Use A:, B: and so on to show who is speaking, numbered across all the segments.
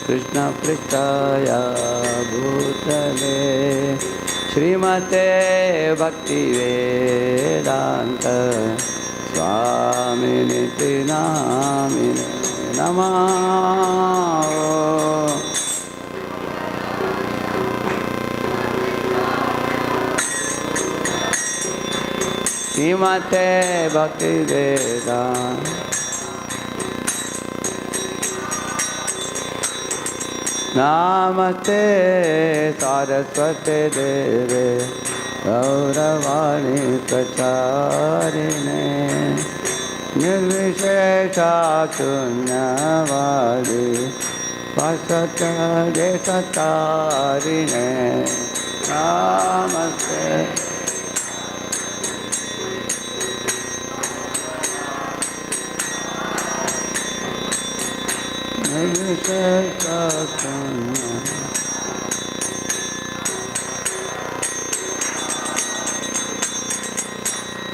A: कृष्णपृष्ठाय भूतले श्रीमते भक्तिवेदांत स्वामिनिति नामिने नमः। श्रीमते भक्तिवेदांत नमस्ते सारस्वते देवे गौरवाणी प्रचारिणे निर्विशेषा शून्यवादी देशतारिणे नमस्ते।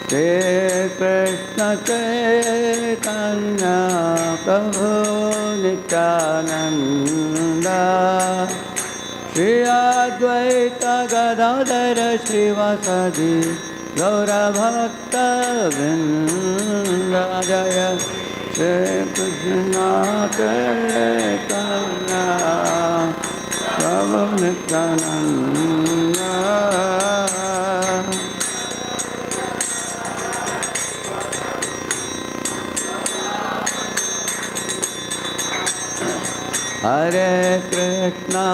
A: श्री कृष्ण चैतन्य प्रभु नित्यानंद श्री अद्वैत गदाधर श्रीवासादि गौरभक्तवृंद जय श्री कृष्ण चैतन्य प्रभु नित्यानंद। हरे कृष्णा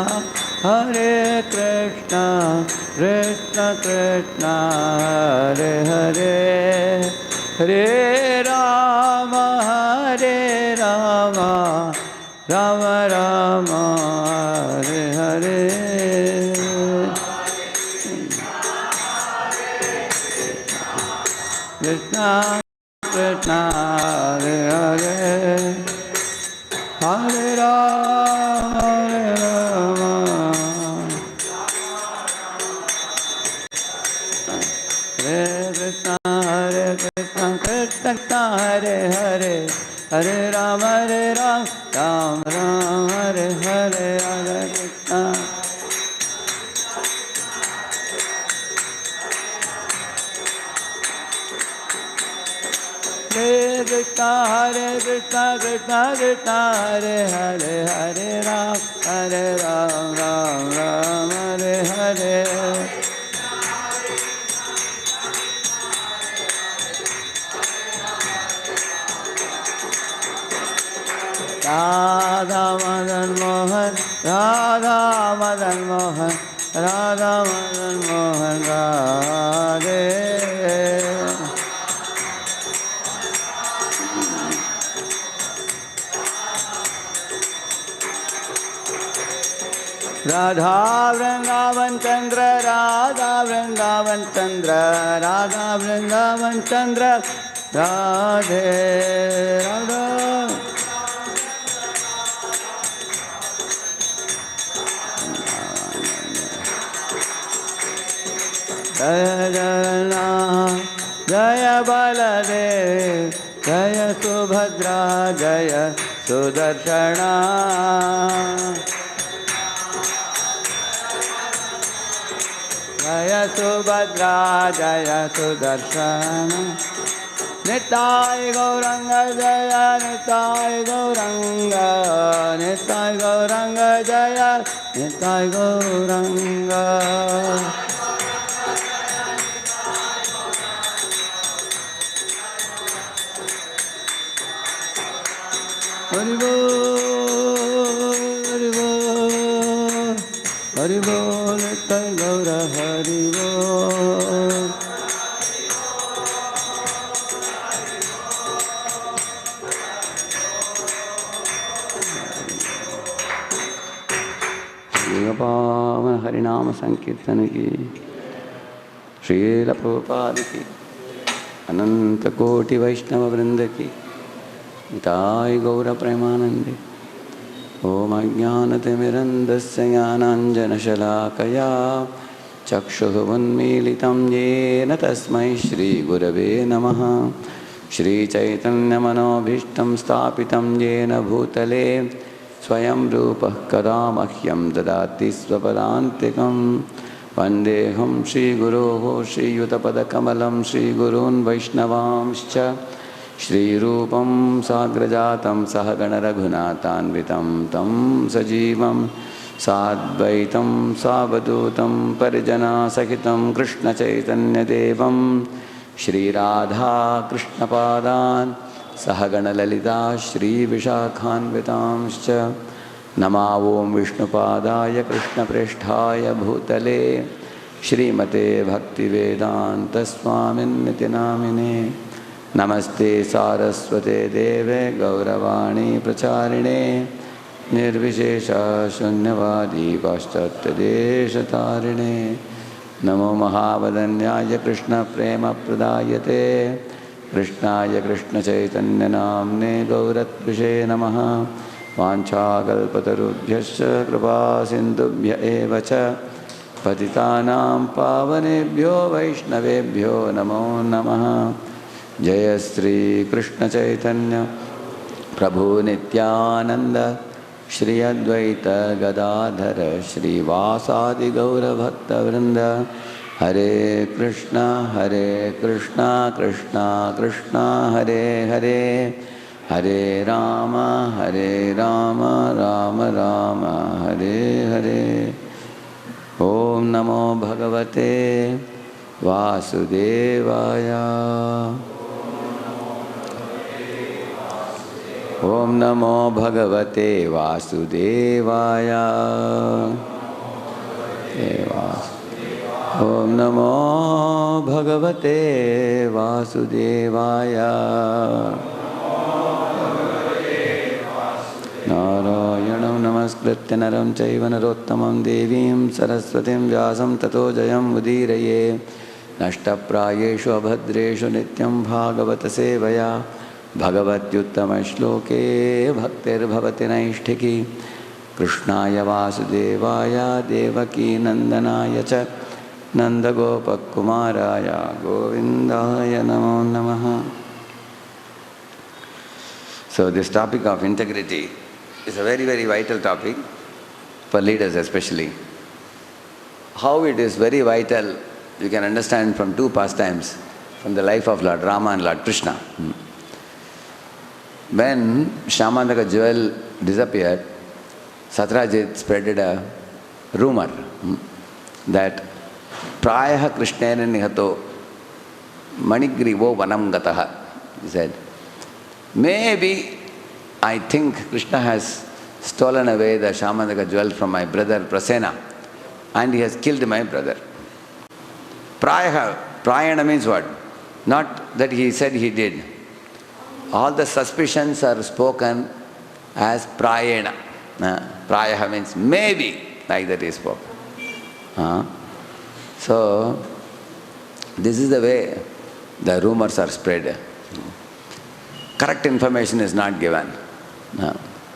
A: कृष्ण कृष्ण हरे हरे हरे राम राम राम हरे हरे। कृष्णा कृष्ण हरे हरे हरे राम हरे कृष्ण कृष्ण हरे हरे हरे राम राम राम हरे हरे हरे कृष्ण। हरे कृष्ण कृष्ण कृष्ण हरे हरे हरे राम राम राम हरे हरे। राधा मदन मोहन राधे। राधा वृंदावन चंद्र राधा वृंदावन चंद्र राधा वृंदावन चंद्र राधे राधा। जय जगन्नाथ जय बलदेव जय सुभद्रा जय सुदर्शना। जय सुभद्रा जय सुदर्शन निताय गौरंग जय निताय गौरंग निताय गौरंग जय निताय गौरंग। हरि बोल हरि बोल हरि बोल तय गौर हरि बोल। पावन हरिनाम संकीर्तन की श्रील प्रभुपाद की अनंत कोटि वैष्णव वृंद की निताय गौर प्रेमानंदे। ओम अज्ञानतिमिरन्धस्य ज्ञानाञ्जनशलाकया चक्षुः उन्मीलितं येन तस्मै श्रीगुरवे नमः। Shri Chaitanya Manobhishtam Stapitam Yena Bhutale Swayam Rupa Kada Mahyam Dadati Swapadantikam Vandeham Shri Guroho Shri Yutapada Kamalam Shri Gurun Vaishnavamscha Shri Rupam Sagrajatam Sahagana Raghunatanvitam Tam Sajivam Sadvaitam Savadutam Parijana Sahitam Krishna Chaitanya Devam Shri Radha Krishna Padan Sahagana Lalita Shri Vishakhanvitamscha Namavom Vishnu Padaya Krishna Prishthaya Bhutale Shri Mate Bhakti Vedanta Swamin Nitinamine Namaste Saraswate Deve Gauravani Pracharine Nirvishesha Shunyavadi Paschatya Deshatarine Namo Mahavadanyaya Krishna Prema Pradayate Krishnaya Krishna Chaitanya Namne Gauratvishe Namaha Vanchakalpatarubhyascha Kripa Sindhubhya Evacha Patitanam Pavanebhyo Vaishnavebhyo Namo Namaha Jaya Sri Krishna Chaitanya Prabhu Nityananda Shri Advaita Gadadhara Shri Vasadi Gaura Bhakta Vrinda Hare Krishna Krishna Krishna Hare Hare Hare Rama Rama Rama Hare Hare Om Namo Bhagavate Vasudevaya Om Namo Bhagavate Vasudevaya Om Namo Bhagavate Vasudevaya Narayanam Namaskritya Naram Chaiva Narottamam Devim Saraswatim Vyasam Tato Jayam Udiraye Nashtaprayeshu Abhadreshu Nityam Bhagavata Sevaya Bhagavatyuttama Shloke Bhaktir Bhavati Naishtiki Krishnaya Vasudevaya Devaki Nandanaya Cha Nandagopakumaraya Govindaya Namo Namaha. So this topic of integrity is a very, very vital topic for leaders especially. How it is very vital, you can understand from two pastimes from the life of Lord Rama and Lord Krishna. When Shyamandaka jewel disappeared, Satyajit spreaded a rumor that Prayaha Krishnena Nihato Manigrivo Vanam Gataha. He said, maybe I think Krishna has stolen away the Shyamandaka jewel from my brother Prasena and he has killed my brother. Prayana means what? Not that he said he did. All the suspicions are spoken as prayena. Prayaha means maybe, like that is spoken. So, this is the way the rumors are spread. Correct information is not given.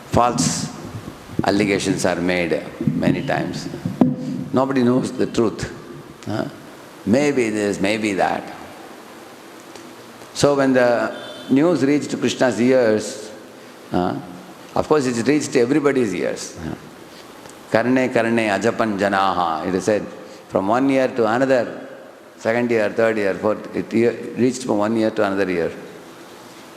A: False allegations are made many times. Nobody knows the truth. Maybe this, maybe that. So when the news reached Krishna's ears, of course it reached everybody's ears. Karne karne ajapan janaha. It is said from one year to another, second year, third year, fourth, it reached from one year to another year.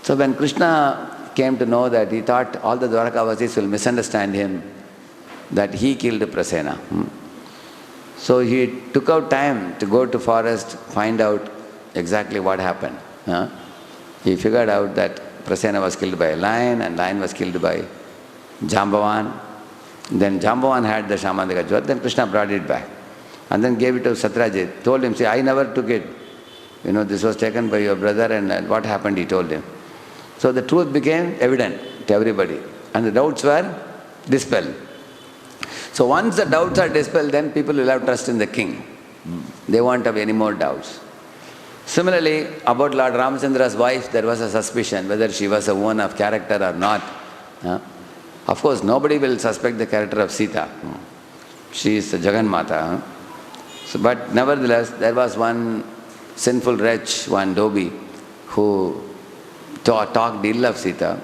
A: So when Krishna came to know that, he thought all the Dwarkavasis will misunderstand him, that he killed Prasena. So he took out time to go to forest, find out exactly what happened. He figured out that Prasena was killed by a lion and lion was killed by Jambavan. Then Jambavan had the Shyamandaka jewel, then Krishna brought it back and then gave it to Satyajit. Told him, see, I never took it. This was taken by your brother and what happened, he told him. So the truth became evident to everybody and the doubts were dispelled. So once the doubts are dispelled, then people will have trust in the king. They won't have any more doubts. Similarly, about Lord Ramachandra's wife, there was a suspicion whether she was a woman of character or not. Of course, nobody will suspect the character of Sita. She is the Jagannatha. But nevertheless, there was one sinful wretch, one Dobi, who talked ill of Sita.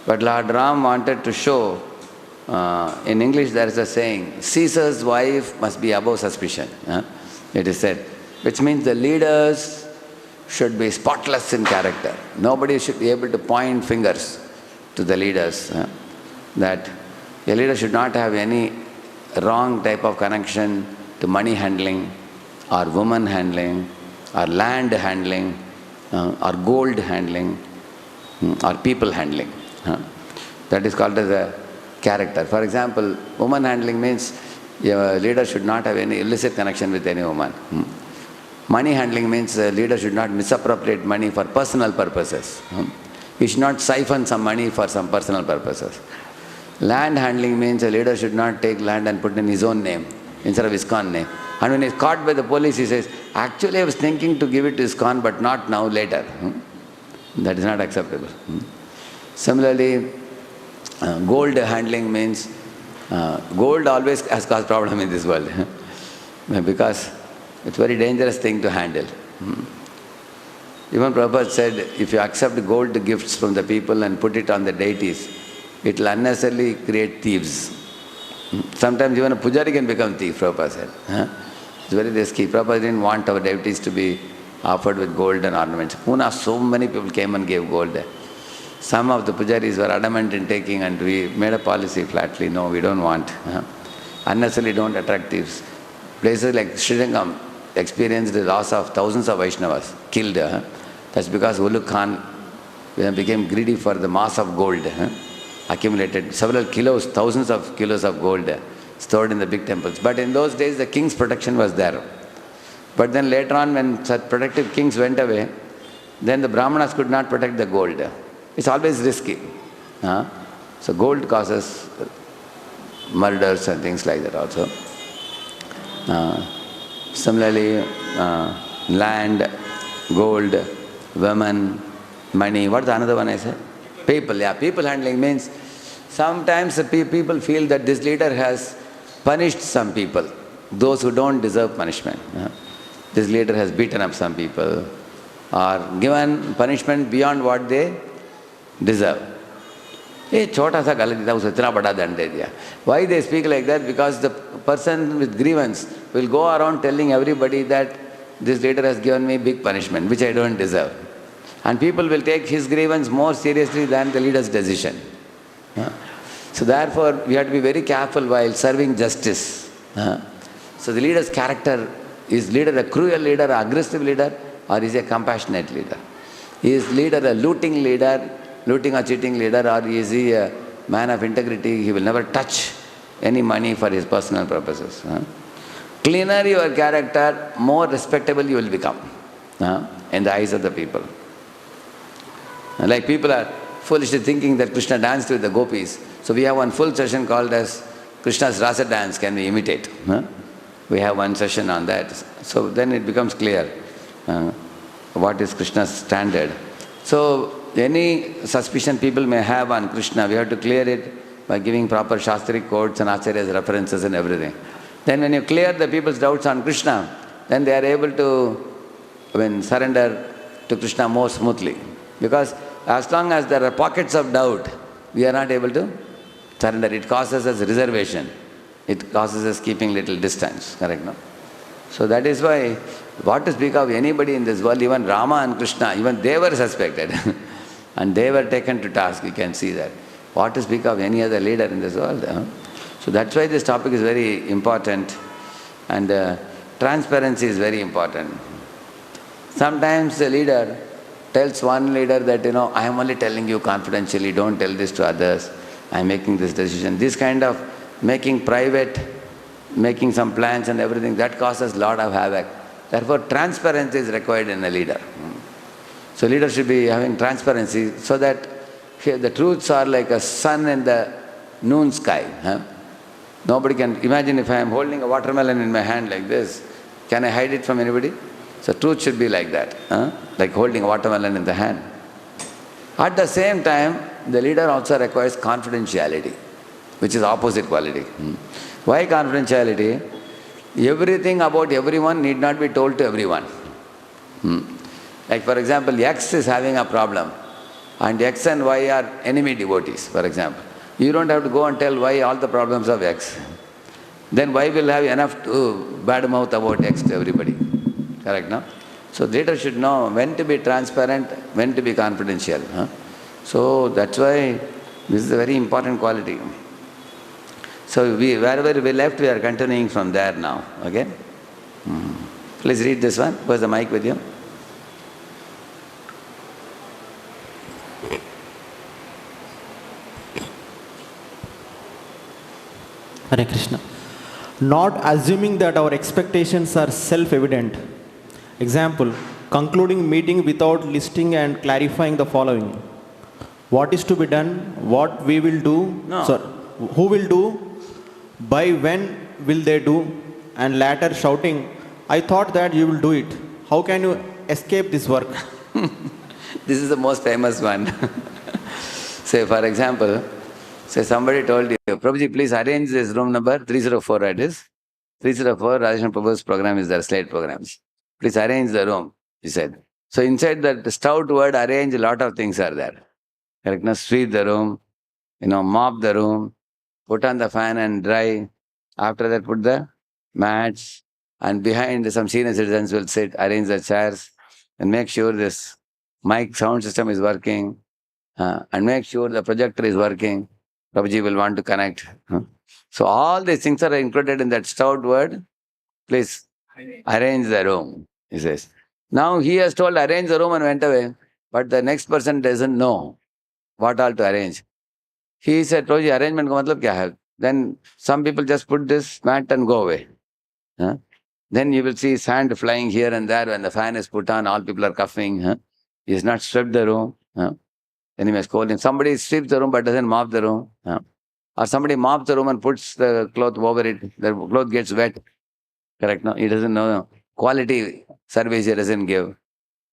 A: But Lord Ram wanted to show, in English there is a saying, Caesar's wife must be above suspicion. It is said, which means the leaders should be spotless in character. Nobody should be able to point fingers to the leaders. That a leader should not have any wrong type of connection to money handling, or woman handling, or land handling, or gold handling, or people handling. That is called as a character. For example, woman handling means a leader should not have any illicit connection with any woman. Money handling means a leader should not misappropriate money for personal purposes. He should not siphon some money for some personal purposes. Land handling means a leader should not take land and put in his own name instead of ISKCON name. And when he is caught by the police, he says, actually I was thinking to give it to ISKCON, but not now, later. That is not acceptable. Similarly, gold handling means, gold always has caused problem in this world. Because it's a very dangerous thing to handle. Even Prabhupada said, if you accept gold gifts from the people and put it on the deities, it will unnecessarily create thieves. Sometimes even a pujari can become thief, Prabhupada said. It's very risky. Prabhupada didn't want our devotees to be offered with gold and ornaments. Pune, so many people came and gave gold. Some of the pujaris were adamant in taking, and we made a policy flatly, no, we don't want. Unnecessarily don't attract thieves. Places like Sri Lanka experienced the loss of thousands of Vaishnavas, killed. That's because Ulugh Khan became greedy for the mass of gold. Accumulated several kilos, thousands of kilos of gold stored in the big temples. But in those days, the king's protection was there. But then later on, when such protective kings went away, then the Brahmanas could not protect the gold. It's always risky. So gold causes murders and things like that also. Similarly, land, gold, women, money. What's the another one I said? People. Yeah, people handling means sometimes people feel that this leader has punished some people, those who don't deserve punishment. This leader has beaten up some people or given punishment beyond what they deserve. Why they speak like that? Because the person with grievance will go around telling everybody that this leader has given me big punishment, which I don't deserve. And people will take his grievance more seriously than the leader's decision. So therefore, we have to be very careful while serving justice. So the leader's character, is leader a cruel leader, an aggressive leader, or is he a compassionate leader? Is leader a looting or cheating leader, or is he a man of integrity? He will never touch any money for his personal purposes. Cleaner your character, more respectable you will become in the eyes of the people. Like people are foolishly thinking that Krishna danced with the gopis. So we have one full session called as Krishna's Rasa dance, can we imitate? We have one session on that. So then it becomes clear what is Krishna's standard. So any suspicion people may have on Krishna, we have to clear it by giving proper Shastric quotes and Acharya's references and everything. Then when you clear the people's doubts on Krishna, then they are able to surrender to Krishna more smoothly. Because as long as there are pockets of doubt, we are not able to surrender. It causes us reservation. It causes us keeping little distance. Correct, no? So that is why, what to speak of anybody in this world, even Rama and Krishna, even they were suspected. And they were taken to task, you can see that. What to speak of any other leader in this world? So that's why this topic is very important. And transparency is very important. Sometimes the leader tells one leader that, I am only telling you confidentially, don't tell this to others. I am making this decision. This kind of making private, making some plans and everything, that causes a lot of havoc. Therefore, transparency is required in a leader. So leader should be having transparency so that the truths are like a sun in the noon sky. Nobody can imagine if I am holding a watermelon in my hand like this, can I hide it from anybody? So truth should be like that, like holding a watermelon in the hand. At the same time, the leader also requires confidentiality, which is opposite quality. Why confidentiality? Everything about everyone need not be told to everyone. Like for example, X is having a problem. and X and Y are enemy devotees, for example. You don't have to go and tell Y all the problems of X. Then Y will have enough to badmouth about X to everybody. Correct, no? So leaders should know when to be transparent, when to be confidential. So that's why this is a very important quality. So wherever we left, we are continuing from there now. Okay? Please read this one. Where's the mic with you?
B: Hare Krishna. Not assuming that our expectations are self-evident. Example, concluding meeting without listing and clarifying the following. What is to be done, what we will do, who will do, by when will they do, and later shouting, I thought that you will do it. How can you escape this work?
A: This is the most famous one. Say, for example, say somebody told you, Prabhuji, please arrange this room number 304, right? 304, Radheshyam Prabhu's program is there, slate programs. Please arrange the room, he said. So inside that stout word arrange, a lot of things are there. Correct? Now, sweep the room, mop the room, put on the fan and dry. After that, put the mats. And behind, some senior citizens will sit, arrange the chairs, and make sure this mic sound system is working, and make sure the projector is working. Prabhuji will want to connect. So all these things are included in that stout word. Please arrange the room, he says. Now he has told arrange the room and went away, but the next person doesn't know what all to arrange. He said, Prabhuji, arrangement ka matlab kya hai? Then some people just put this mat and go away. Then you will see sand flying here and there when the fan is put on, all people are coughing. He has not swept the room. Then he may scold him. Somebody sweeps the room but doesn't mop the room. Or somebody mops the room and puts the cloth over it. The cloth gets wet. Correct? No? He doesn't know. Quality service he doesn't give.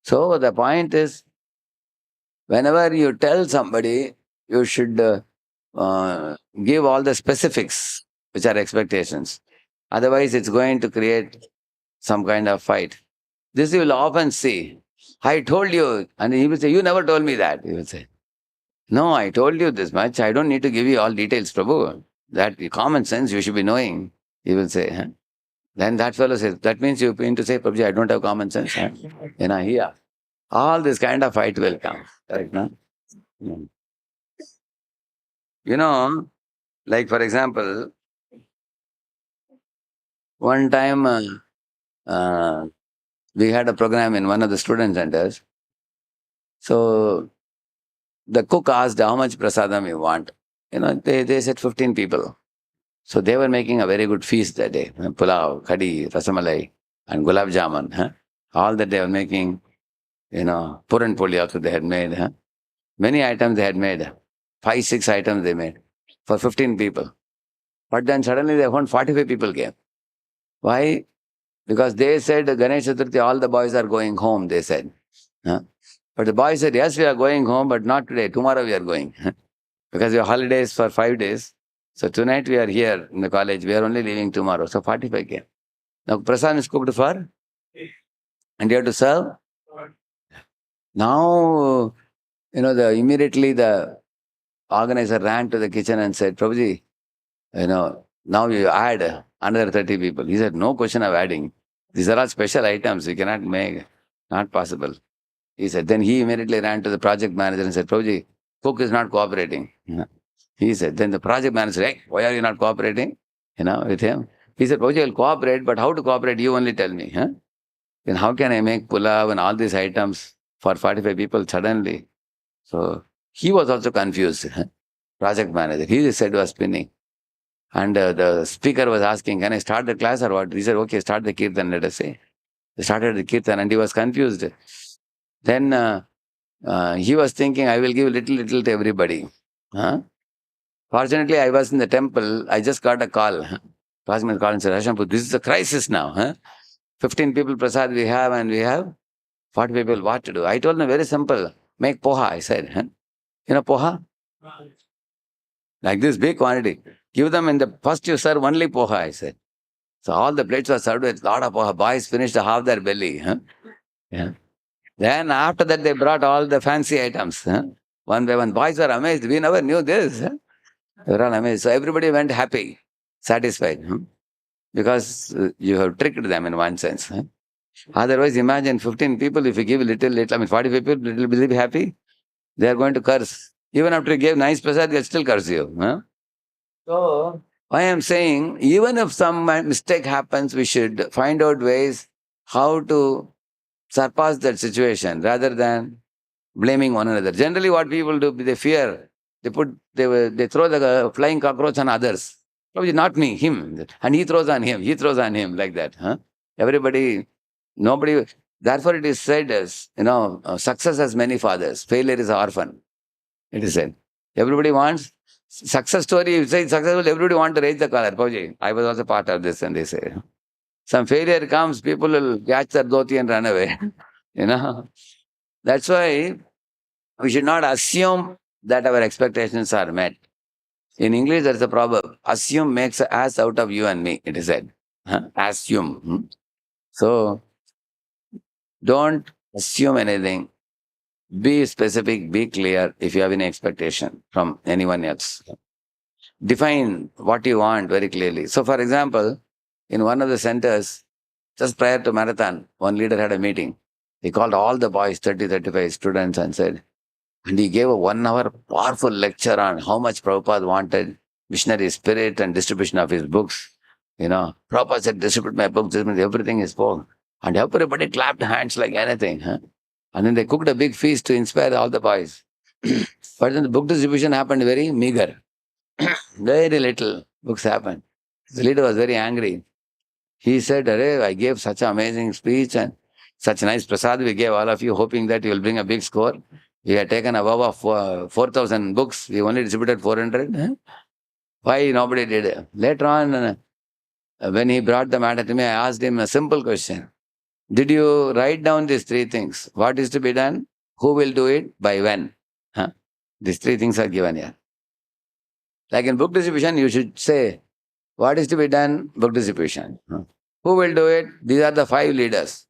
A: So the point is, whenever you tell somebody, you should give all the specifics, which are expectations. Otherwise, it's going to create some kind of fight. This you will often see. I told you, and he will say, you never told me that. He will say, no, I told you this much. I don't need to give you all details, Prabhu. That common sense you should be knowing. He will say. Then that fellow says, that means you mean to say, Prabhuji, I don't have common sense. Here. All this kind of fight will come. Correct, no? Like for example, one time we had a program in one of the student centers. So the cook asked how much prasadam you want. They said 15 people. So they were making a very good feast that day. Pulao, khadi, rasamalai, and gulab jamun. All that they were making, puran poli also they had made. Many items they had made. 5, 6 items they made for 15 people. But then suddenly they found 45 people came. Why? Because they said, Ganesh Chaturthi, all the boys are going home, they said. But the boys said, yes, we are going home, but not today. Tomorrow we are going. Because we have holidays for 5 days. So tonight we are here in the college. We are only leaving tomorrow. So 45 came. Now prasadam is cooked for, and you have to serve. Now, immediately the organizer ran to the kitchen and said, Prabhuji, now you add another 30 people. He said, no question of adding. These are all special items. We cannot make. Not possible. He said, then he immediately ran to the project manager and said, Prabhuji, cook is not cooperating. He said, then the project manager said, hey, why are you not cooperating? With him. He said, Prabhuji, I'll cooperate, but how to cooperate? You only tell me. Then how can I make pulav and all these items for 45 people suddenly? So he was also confused. Project manager. His head was spinning. And the speaker was asking, can I start the class or what? He said, okay, start the kirtan, let us say. They started the kirtan and he was confused. Then he was thinking, I will give little to everybody. Fortunately, I was in the temple. I just got a call. Pastor called and said, Radheshyam, this is a crisis now. 15 people prasad we have and we have 40 people. What to do? I told them very simple. Make poha, I said. Poha? Like this big quantity. Give them in the first you serve only poha, I said. So all the plates were served with a lot of poha. Boys finished half their belly. Yeah. Then after that they brought all the fancy items. One by one. Boys were amazed. We never knew this. Huh? They were all amazed. So everybody went happy, satisfied. Because you have tricked them in one sense. Huh? Otherwise, imagine 15 people, if you give little, 45 people, little, will they be happy? They are going to curse. Even after you gave nice prasad, they'll still curse you. Huh? So, I am saying, even if some mistake happens, we should find out ways how to surpass that situation rather than blaming one another. Generally, what people do, they fear. They throw the flying cockroach on others. Probably not me, him. And he throws on him, like that. Huh? Everybody, nobody. Therefore, it is said as, success has many fathers, failure is an orphan. It is said. Everybody wants success story. If you say successful, everybody want to raise the collar. Pauji, I was also part of this, and they say. Some failure comes, people will catch their dhoti and run away. you know. That's why we should not assume that our expectations are met. In English, there's a proverb: assume makes an ass out of you and me, it is said. Assume. So don't assume anything. Be specific, be clear if you have any expectation from anyone else. Define what you want very clearly. So, for example, in one of the centers, just prior to marathon, one leader had a meeting. He called all the boys, 30, 35 students, and said, and he gave a 1 hour powerful lecture on how much Prabhupada wanted missionary spirit and distribution of his books. Prabhupada said, distribute my books, everything is spoke. And everybody clapped hands like anything. Huh? And then they cooked a big feast to inspire all the boys. But then the book distribution happened very meager. Very little books happened. The leader was very angry. He said, Arey, I gave such an amazing speech and such nice prasad we gave all of you, hoping that you will bring a big score. We had taken a vow of 4,000 books. We only distributed 400. Huh? Why nobody did it? Later on, when he brought the matter to me, I asked him a simple question. Did you write down these three things? What is to be done? Who will do it? By when? Huh? These three things are given here. Like in book distribution, you should say, what is to be done? Book distribution. Huh? Who will do it? These are the 5 leaders.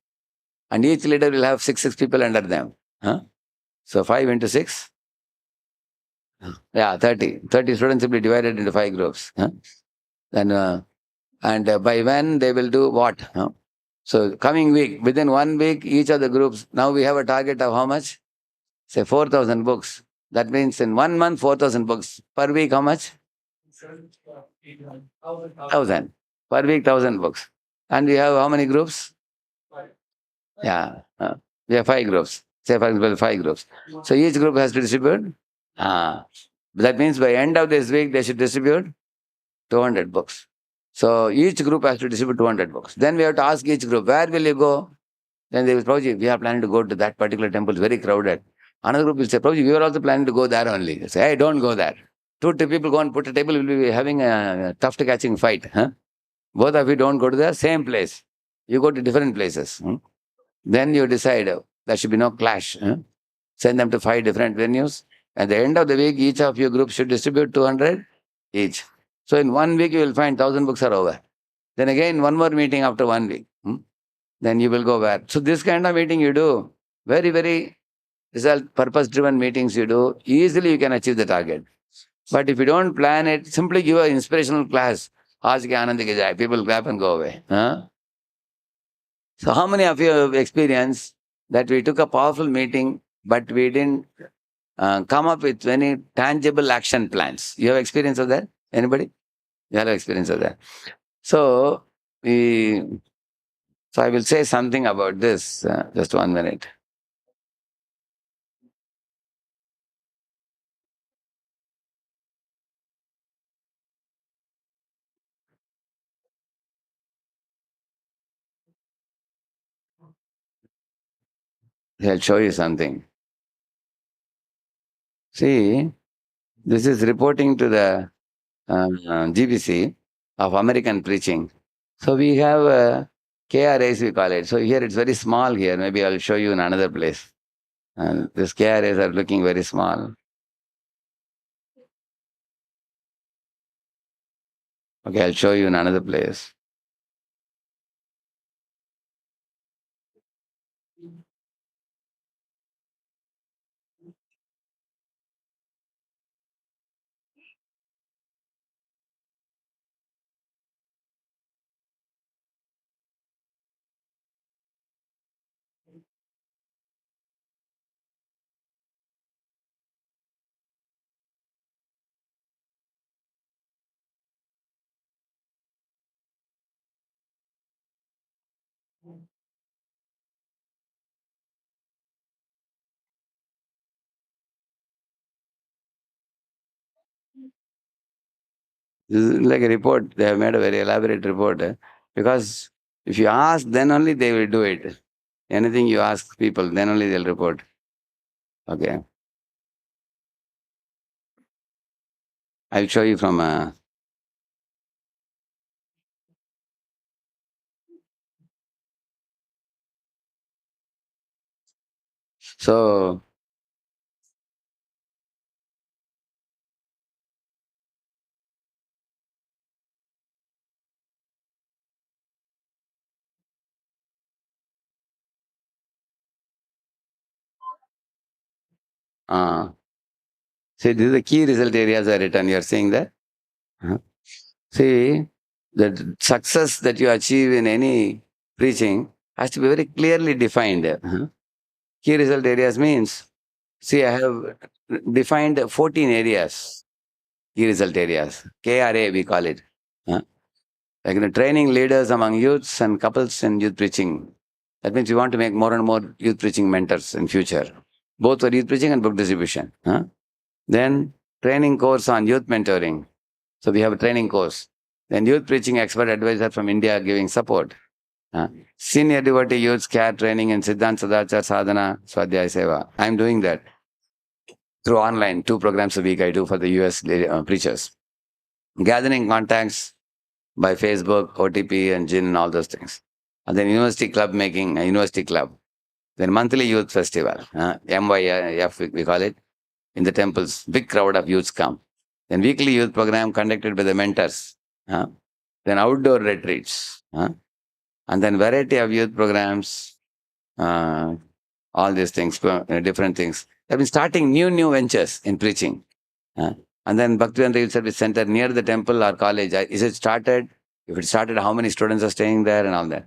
A: And each leader will have six people under them. Huh? So 5 into 6? Yeah, 30. 30 students will be divided into 5 groups. Huh? Then, by when they will do what? Huh? So coming week, within 1 week, each of the groups, now we have a target of how much? Say 4,000 books. That means in 1 month, 4,000 books. Per week, how much? 1,000. Per week, 1,000 books. And we have how many groups? Yeah. We have 5 groups. Say, for example, 5 groups. So each group has to distribute. That means by end of this week, they should distribute 200 books. So each group has to distribute 200 books. Then we have to ask each group, where will you go? Then they will, Prabhuji, we are planning to go to that particular temple, it's very crowded. Another group will say, Prabhuji, we are also planning to go there only. They say, hey, don't go there. 2 people go and put a table, will be having a tough to catching fight. Huh? Both of you don't go to the same place. You go to different places. Then you decide there should be no clash. Send them to 5 different venues. At the end of the week, each of your groups should distribute 200 each. So in 1 week, you will find 1,000 books are over. Then again, one more meeting after 1 week. Then you will go where? So this kind of meeting you do, very, very result purpose-driven meetings you do, easily you can achieve the target. But if you don't plan it, simply give an inspirational class. Aaj ke Anand ki jai. People clap and go away. Huh? So how many of you have experienced that we took a powerful meeting, but we didn't come up with any tangible action plans? You have experience of that? Anybody? You have experience of that. So I will say something about this. Just 1 minute. I'll show you something. See, this is reporting to the GBC of American preaching. So we have KRAs, we call it. So here it's very small here. Maybe I'll show you in another place. And these KRAs are looking very small. Okay, I'll show you in another place. This is like a report. They have made a very elaborate report. Because if you ask, then only they will do it. Anything you ask people, then only they'll report. Okay. I'll show you from. So, uh, see, this is the key result areas are written. You are saying that. Uh-huh. See, the success that you achieve in any preaching has to be very clearly defined. Uh-huh. Key result areas means, see, I have defined 14 areas, key result areas. KRA, we call it. Uh, Like training leaders among youths and couples in youth preaching. That means we want to make more and more youth preaching mentors in future, both for youth preaching and book distribution. Then training course on youth mentoring. So we have a training course. Then youth preaching expert advisor from India giving support. Uh, Senior devotee youth care training in Siddhant Sadachar Sadhana Swadhyay Seva. I'm doing that through online, 2 programs a week I do for the US preachers. Gathering contacts by Facebook, OTP, and GIN, and all those things. And then university club making, a university club. Then monthly youth festival, MYF we call it, in the temples. Big crowd of youths come. Then weekly youth program conducted by the mentors. uh, Then outdoor retreats. And then variety of youth programs, uh, all these things, different things. I've been starting new ventures in preaching. Uh, and then Bhaktivedanta Youth Service Center near the temple or college. Is it started? If it started, how many students are staying there and all that?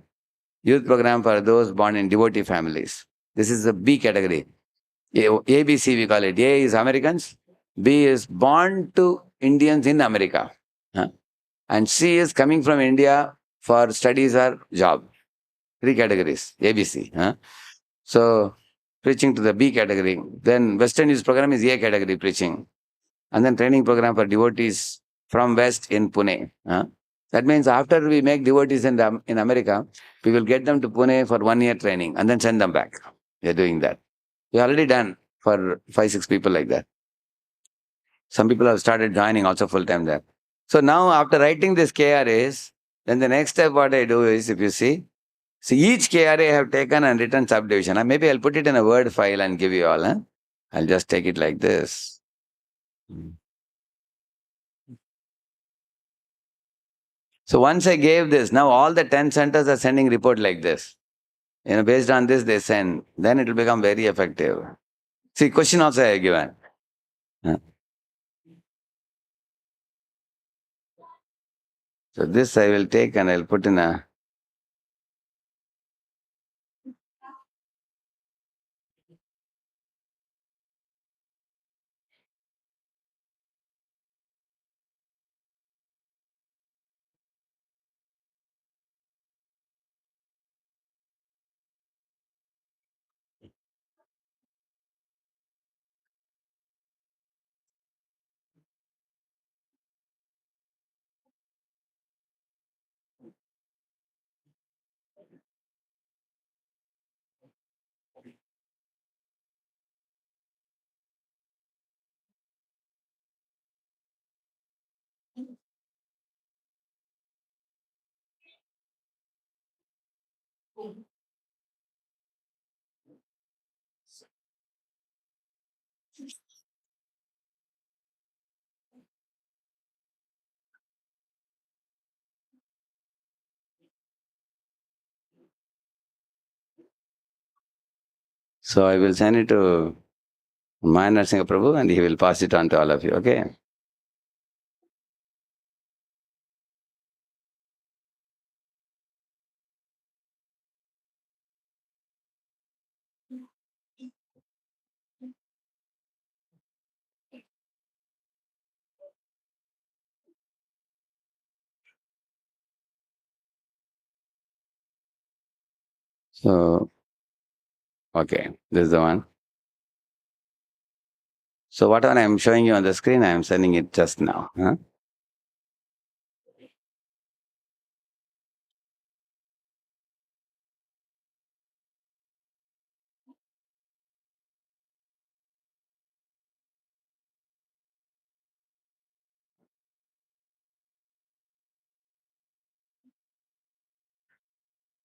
A: Youth program for those born in devotee families. This is the B category. ABC we call it. A is Americans. B is born to Indians in America. Uh, And C is coming from India for studies or job. 3 categories, ABC. So preaching to the B category. Then Western Youth Program is A category preaching. And then training program for devotees from West in Pune. That means after we make devotees in America, we will get them to Pune for 1 year training and then send them back. We are doing that. We already done for 5, 6 people like that. Some people have started joining also full time there. So now after writing this KRAs, then the next step what I do is, if you see each KRA I have taken and written subdivision. Maybe I'll put it in a Word file and give you all. I'll just take it like this. Hmm. So once I gave this, now all the 10 centers are sending report like this. Based on this they send. Then it will become very effective. See, question also I have given. Uh, So this I will take and I'll put in a. So I will send it to Maya Singh Prabhu and he will pass it on to all of you. Okay. So, okay, this is the one. So whatever I am showing you on the screen, I am sending it just now. Huh?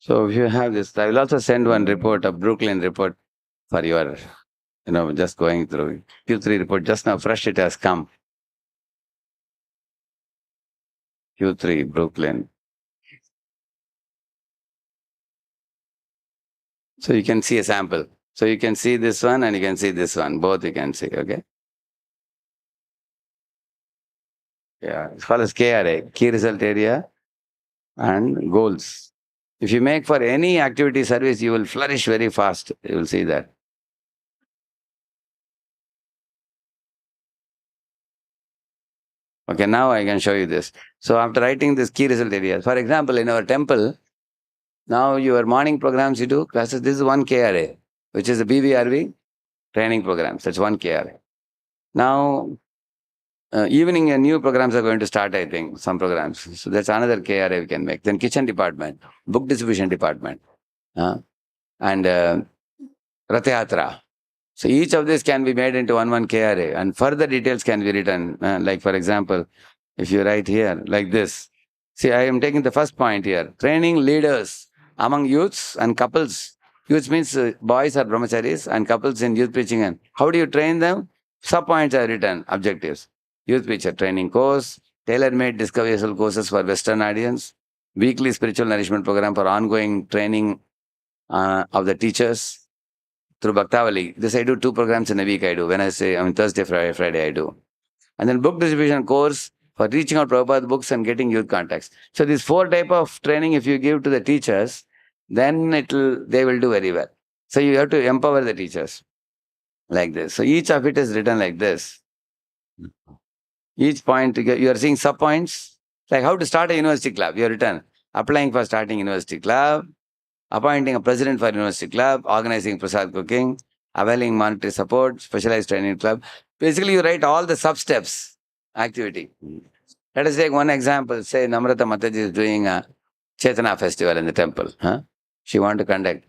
A: So if you have this, I will also send one report, a Brooklyn report for your, just going through Q3 report. Just now, fresh it has come. Q3, Brooklyn. So you can see a sample. So you can see this one and you can see this one. Both you can see, okay? Yeah, it's called as KRA, Key Result Area and Goals. If you make for any activity service, you will flourish very fast. You will see that. Okay, now I can show you this. So after writing this key result areas, for example, in our temple, now your morning programs you do, classes, this is one KRA, which is the BBRV training programs. That's one KRA. Now, evening new programs are going to start, I think, some programs. So that's another KRA we can make. Then kitchen department, book distribution department, and Rath Yatra. So each of these can be made into one KRA and further details can be written. Like for example, if you write here like this, see I am taking the first point here, training leaders among youths and couples. Youths means boys are brahmacharis and couples in youth preaching. And how do you train them? Sub points are written, objectives. Youth preacher training course, tailor-made discoverable courses for Western audience, weekly spiritual nourishment program for ongoing training of the teachers, through Bhaktavali. This I do 2 programs in a week I do. Wednesday, Thursday, Friday I do. And then book distribution course for reaching out Prabhupada books and getting youth contacts. So these 4 type of training if you give to the teachers, then they will do very well. So you have to empower the teachers like this. So each of it is written like this. Each point, you are seeing sub points. Like how to start a university club. You have written applying for starting university club, appointing a president for university club, organizing prasad cooking, availing monetary support, specialized training club. Basically, you write all the sub-steps activity. Let us take one example. Say Namrata Mataji is doing a Chetana festival in the temple. She want to conduct.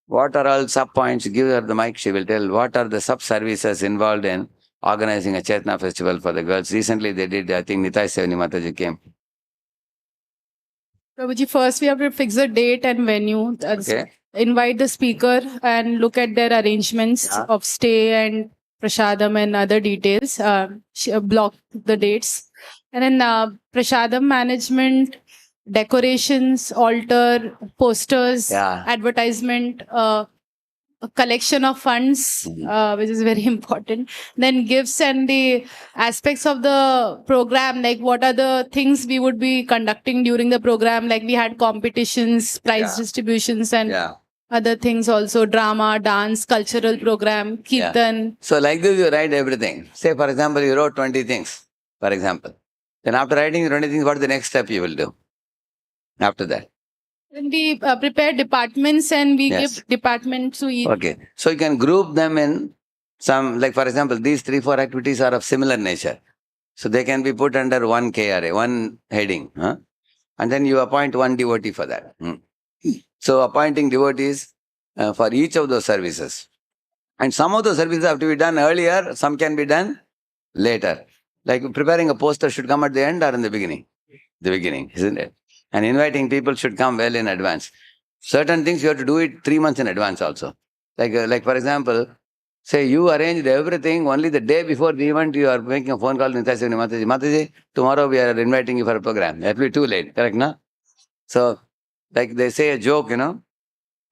A: What are all sub-points? Give her the mic, she will tell what are the sub-services involved in organizing a Chetana festival for the girls. Recently they did, I think Nitai Sevani Mataji came.
C: Prabhuji, first we have to fix the date and venue.
A: Okay.
C: Invite the speaker and look at their arrangements of stay and prasadam and other details. Block the dates. And then prasadam management, decorations, altar, posters, advertisement, a collection of funds, which is very important. Then gifts and the aspects of the program, like what are the things we would be conducting during the program. Like we had competitions, prize distributions and other things also, drama, dance, cultural program, kirtan.
A: So like this you write everything. Say for example, you wrote 20 things, for example. Then after writing the 20 things, what is the next step you will do after that?
C: Then we prepare departments and we give departments to each.
A: Okay. So you can group them in some, like for example, these 3-4 activities are of similar nature. So they can be put under one KRA, one heading. And then you appoint one devotee for that. So appointing devotees for each of those services. And some of those services have to be done earlier, some can be done later. Like preparing a poster should come at the end or in the beginning? The beginning, isn't it? And inviting people should come well in advance. Certain things you have to do it 3 months in advance also. Like for example, say you arranged everything, only the day before the event you are making a phone call to Nitai Sevani Mataji. Mataji, tomorrow we are inviting you for a program. It will be too late, correct, no? So, like they say a joke,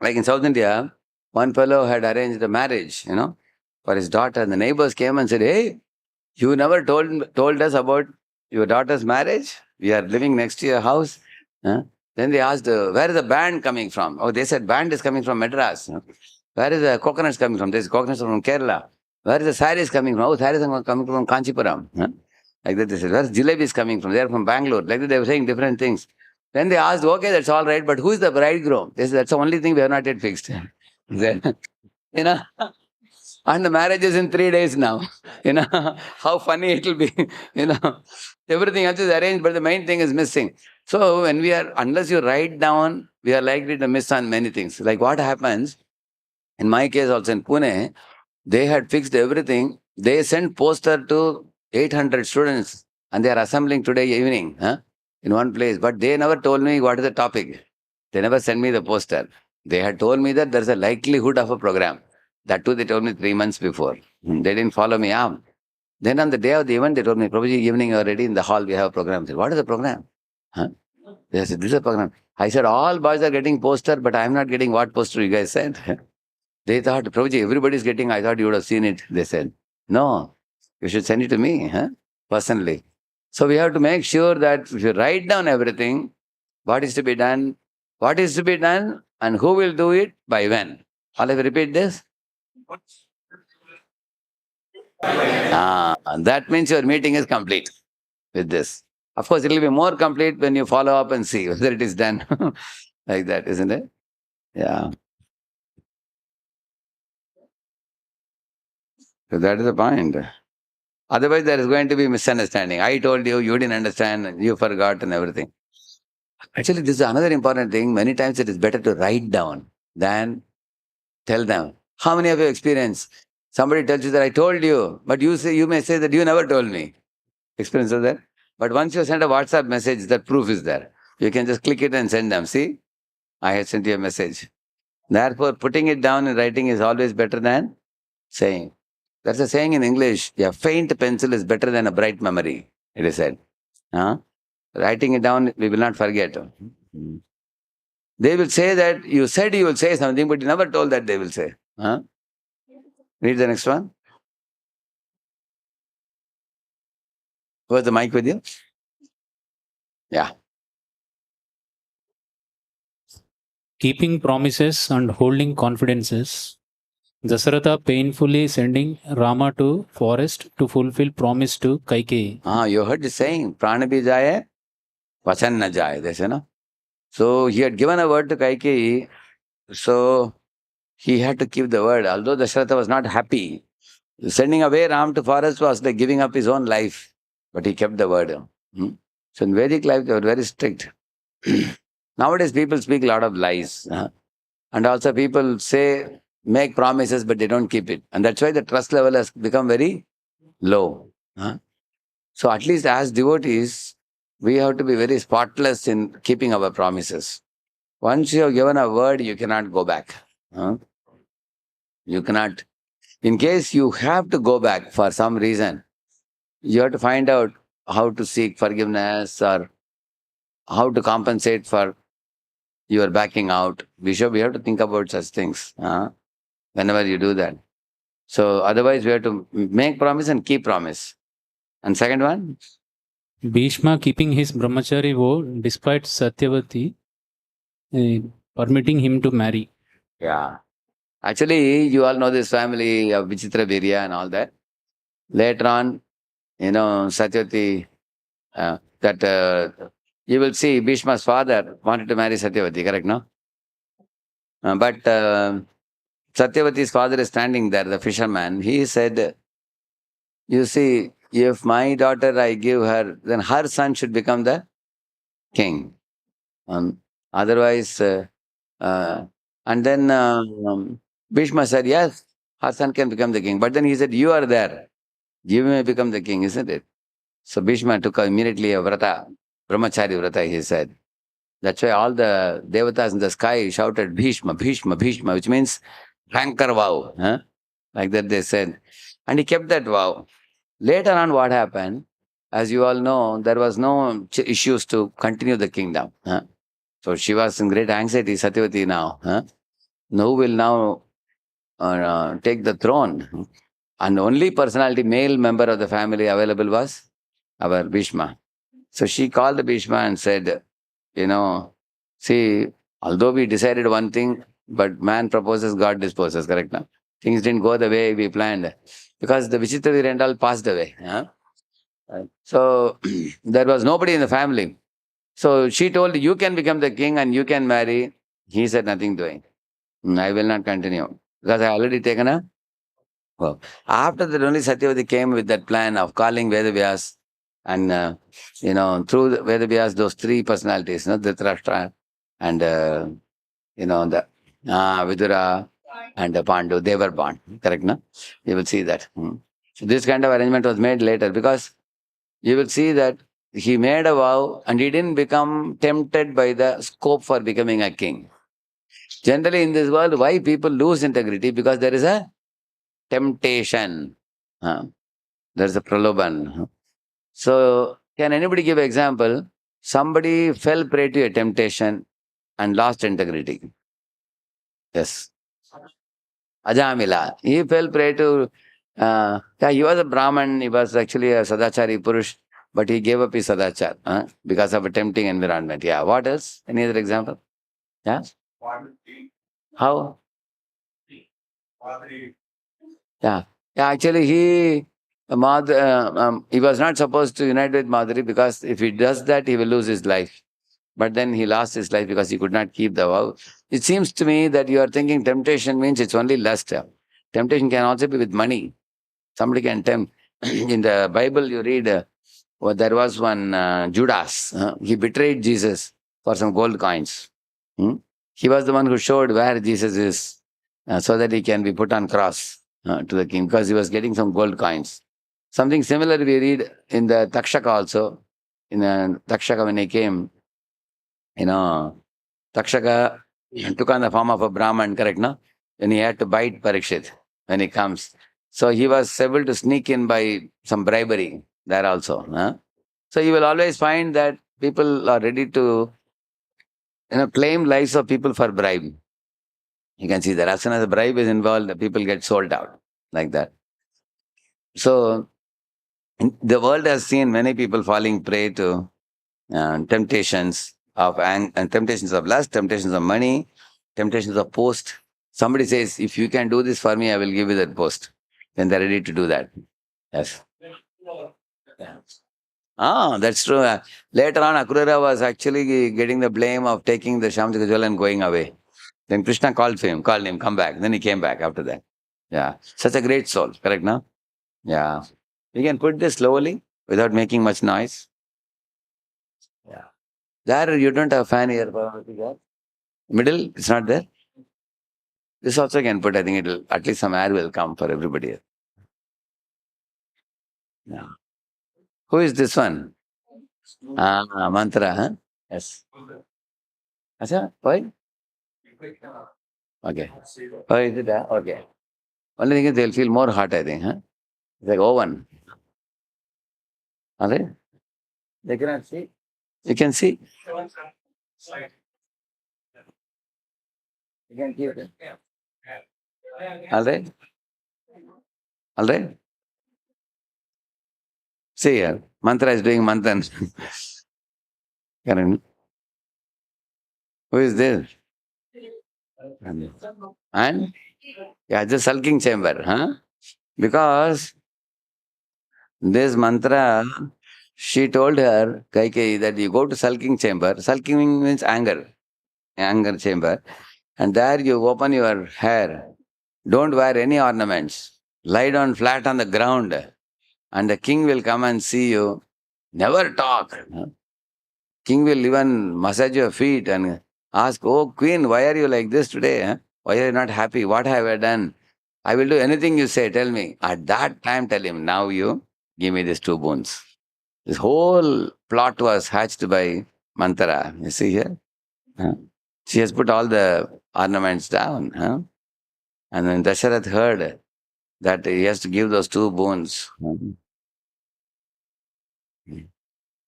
A: like in South India, one fellow had arranged a marriage, for his daughter. And the neighbors came and said, hey, you never told us about your daughter's marriage? We are living next to your house. Then they asked, where is the band coming from? Oh, they said, band is coming from Madras. Where is the coconuts coming from? This coconuts are from Kerala. Where is the saris coming from? Oh, saris are coming from Kanchipuram. Like that they said, where is jalebis coming from? They are from Bangalore. Like that they were saying different things. Then they asked, okay, that's all right, but who is the bridegroom? They said, that's the only thing we have not yet fixed. Then, and the marriage is in 3 days now. How funny it will be. you know, Everything else is arranged, but the main thing is missing. So when unless you write down, we are likely to miss on many things. Like what happens, in my case also in Pune, they had fixed everything. They sent poster to 800 students and they are assembling today evening in one place. But they never told me what is the topic. They never sent me the poster. They had told me that there's a likelihood of a program. That too, they told me 3 months before. They didn't follow me up. Then on the day of the event, they told me, Prabhuji, evening already in the hall, we have a program. I said, what is the program? Huh? They said, this is a program. I said, all boys are getting poster, but I'm not getting what poster you guys sent. They thought, Prabhuji, everybody's getting, I thought you would have seen it. They said, no, you should send it to me, personally. So we have to make sure that if you write down everything, what is to be done, and who will do it, by when. All of you repeat this? That means your meeting is complete with this. Of course, it will be more complete when you follow up and see whether it is done like that, isn't it? Yeah. So that is the point. Otherwise, there is going to be misunderstanding. I told you, you didn't understand, and you forgot and everything. Actually, this is another important thing. Many times it is better to write down than tell them. How many of you experience? Somebody tells you that I told you, but you may say that you never told me. Experience of that? But once you send a WhatsApp message, that proof is there. You can just click it and send them. See, I had sent you a message. Therefore, putting it down in writing is always better than saying. That's a saying in English. A faint pencil is better than a bright memory, it is said. Writing it down, we will not forget. They will say that you said you will say something, but you never told that they will say. Read the next one. Who has the mic with you? Yeah.
D: Keeping promises and holding confidences. Dasharatha painfully sending Rama to forest to fulfill promise to Kaikeyi.
A: You heard the saying, Prana bhi jaye, vachan na jaye. They say, no? So he had given a word to Kaikeyi, so he had to keep the word. Although Dasharatha was not happy, sending away Ram to forest was like giving up his own life, but he kept the word. So in Vedic life, they were very strict. Nowadays, people speak a lot of lies. And also people make promises, but they don't keep it. And that's why the trust level has become very low. So at least as devotees, we have to be very spotless in keeping our promises. Once you have given a word, you cannot go back. You cannot. In case you have to go back for some reason, you have to find out how to seek forgiveness or how to compensate for your backing out. We have to think about such things whenever you do that. So otherwise, we have to make promise and keep promise. And second one?
D: Bhishma keeping his brahmachari vow despite Satyavati permitting him to marry.
A: Yeah. Actually, you all know this family of Vichitra Virya and all that. Later on, Satyavati, you will see Bhishma's father wanted to marry Satyavati, correct, no? But Satyavati's father is standing there, the fisherman. He said, you see, if my daughter I give her, then her son should become the king. Otherwise, and then Bhishma said, yes, her son can become the king. But then he said, you are there. You may become the king, isn't it? So Bhishma took immediately a vrata, brahmachari vrata, he said. That's why all the devatas in the sky shouted, Bhishma, Bhishma, Bhishma, which means rancor vow. Like that they said. And he kept that vow. Later on, what happened? As you all know, there was no issues to continue the kingdom. So she was in great anxiety, Satyavati now. Who will now take the throne? And only personality, male member of the family available was our Bhishma. So she called Bhishma and said, see, although we decided one thing, but man proposes, God disposes, correct now? Things didn't go the way we planned. Because the Vichitra and all passed away. So there was nobody in the family. So she told, you can become the king and you can marry. He said, nothing doing. I will not continue because I already taken a vow. After that, only Satyavati came with that plan of calling Vedavyas and, through Vedavyas, those three personalities, Dhritarashtra and, the Vidura and Pandu, they were born. Correct, no? You will see that. So this kind of arrangement was made later because you will see that he made a vow and he didn't become tempted by the scope for becoming a king. Generally, in this world, why people lose integrity? Because there is a temptation. There is a praloban. So, can anybody give example? Somebody fell prey to a temptation and lost integrity. Yes. Ajamila. He fell prey to, he was a Brahman, he was actually a Sadachari Purush, but he gave up his Sadachar because of a tempting environment. Yeah. What else? Any other example? Yeah. How? Yeah. Yeah, actually, he was not supposed to unite with Madhuri because if he does that, he will lose his life. But then he lost his life because he could not keep the vow. It seems to me that you are thinking temptation means it's only lust. Temptation can also be with money. Somebody can tempt. In the Bible, you read, there was one Judas. He betrayed Jesus for some gold coins. Hmm? He was the one who showed where Jesus is so that he can be put on cross to the king because he was getting some gold coins. Something similar we read in the Takshaka also. In Takshaka when he came, Takshaka took on the form of a Brahman, correct, no? When he had to bite Parikshit when he comes. So he was able to sneak in by some bribery there also. So you will always find that people are ready to claim lives of people for bribe. You can see that as soon as a bribe is involved, the people get sold out like that. So the world has seen many people falling prey to temptations of and temptations of lust, temptations of money, temptations of post. Somebody says, if you can do this for me, I will give you that post. Then they're ready to do that. Yes. Yeah. That's true. Later on, Akrura was actually getting the blame of taking the Shamjagajwal and going away. Then Krishna called him, come back. Then he came back after that. Yeah. Such a great soul, correct now? Yeah. We can put this slowly without making much noise. Yeah. There you don't have fan here. Middle, it's not there. This also can put, I think it'll, at least some air will come for everybody. Yeah. Who is this one? Mantra, huh? Yes. Acha, why? Okay. Oh, is it? Okay. Only thing is they'll feel more hot, I think, huh? It's like oven. Are they? They cannot see. You can see. You can keep it. All right? All right? See here. Mantra is doing manthan. Karan. Who is this? And? Yeah, the sulking chamber, huh? Because this mantra, she told her, Kaikeyi, that you go to sulking chamber. Sulking means anger chamber. And there you open your hair. Don't wear any ornaments. Lie down flat on the ground. And the king will come and see you. Never talk. King will even massage your feet and ask, oh queen, why are you like this today? Why are you not happy? What have I done? I will do anything you say, tell me. At that time, tell him, now you give me these two boons. This whole plot was hatched by Mantra. You see here? She has put all the ornaments down. And when Dasharath heard that he has to give those two boons,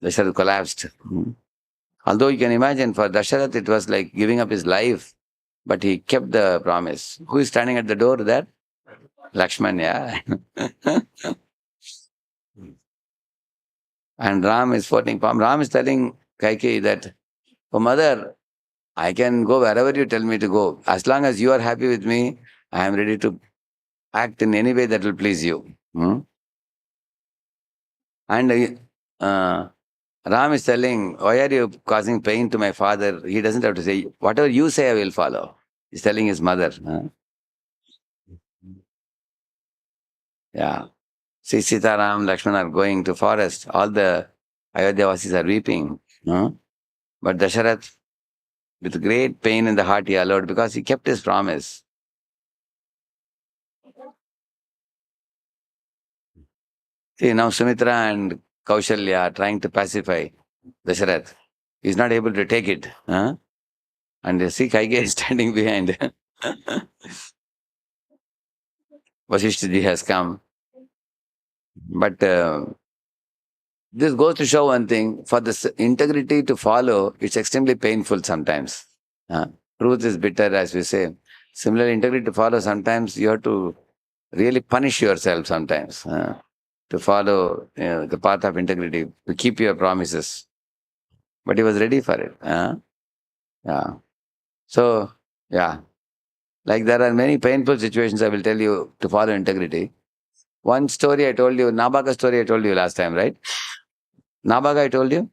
A: Dasharath collapsed. Although you can imagine for Dasharath it was like giving up his life, but he kept the promise. Who is standing at the door there? Lakshman, yeah. And Ram is floating palm. Ram is telling Kaikeyi that, oh mother, I can go wherever you tell me to go. As long as you are happy with me, I am ready to act in any way that will please you. And Ram is telling, why are you causing pain to my father? He doesn't have to say, whatever you say, I will follow. He's telling his mother. Yeah. See, Sita, Ram, Lakshmana are going to forest. All the Ayodhyavasis are weeping. But Dasharath, with great pain in the heart, he allowed because he kept his promise. See, now Sumitra and Kaushalya are trying to pacify Dasharath. He's not able to take it. And you see, Kaikeyi is standing behind. Vasishtha has come. But this goes to show one thing, for this integrity to follow, it's extremely painful sometimes. Truth is bitter, as we say. Similarly, integrity to follow, sometimes you have to really punish yourself sometimes to follow the path of integrity, to keep your promises. But he was ready for it. Yeah. So, yeah. Like there are many painful situations I will tell you to follow integrity. One story I told you, Nabaga story I told you last time, right? Nabaga I told you?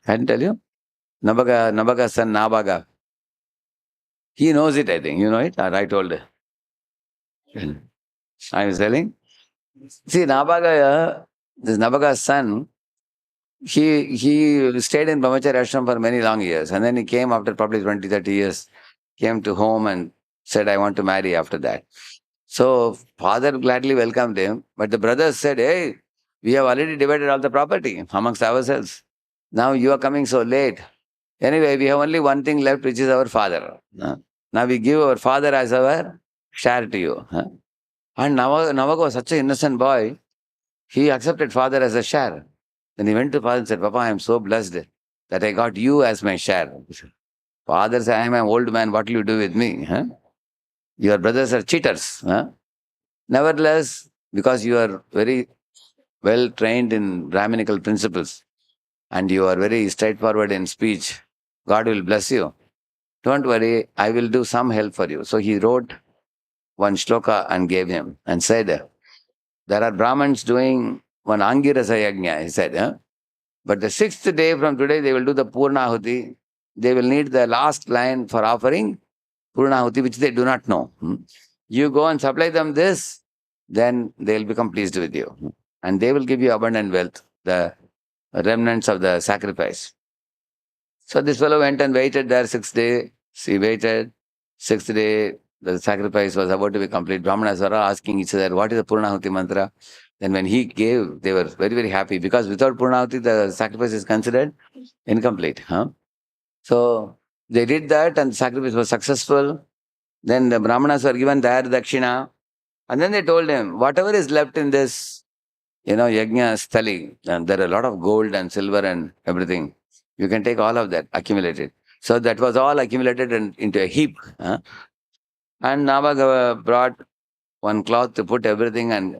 A: I didn't tell you? Nabaga's son Nabaga. He knows it, I think. You know it? Or I told her. I was telling. See, Nabaga, this Nabaga's son, he stayed in Brahmacharya ashram for many long years. And then he came after probably 20, 30 years, came to home and said, I want to marry after that. So father gladly welcomed him. But the brothers said, hey, we have already divided all the property amongst ourselves. Now you are coming so late. Anyway, we have only one thing left, which is our father. Now we give our father as our share to you. And Navaga was such an innocent boy, he accepted father as a share. Then he went to father and said, Papa, I am so blessed that I got you as my share. Father said, I am an old man, what will you do with me? Your brothers are cheaters. Nevertheless, because you are very well trained in Brahminical principles and you are very straightforward in speech, God will bless you. Don't worry, I will do some help for you. So he wrote one shloka and gave him and said, there are Brahmins doing one Angirasa Yajna, he said. But the sixth day from today, they will do the Purnahuti. They will need the last line for offering Purnahuti, which they do not know. You go and supply them this, then they will become pleased with you. And they will give you abundant wealth, the remnants of the sacrifice. So this fellow went and waited there 6 days. He waited. 6th day, the sacrifice was about to be complete. Brahmanas were asking each other, what is the Purnahuti mantra? Then when he gave, they were very, very happy because without Purnahuti, the sacrifice is considered incomplete. So they did that and the sacrifice was successful. Then the Brahmanas were given their dakshina. And then they told him, whatever is left in this, yajna sthali, and there are a lot of gold and silver and everything. You can take all of that, accumulate it. So that was all accumulated into a heap. And Navaga brought one cloth to put everything and,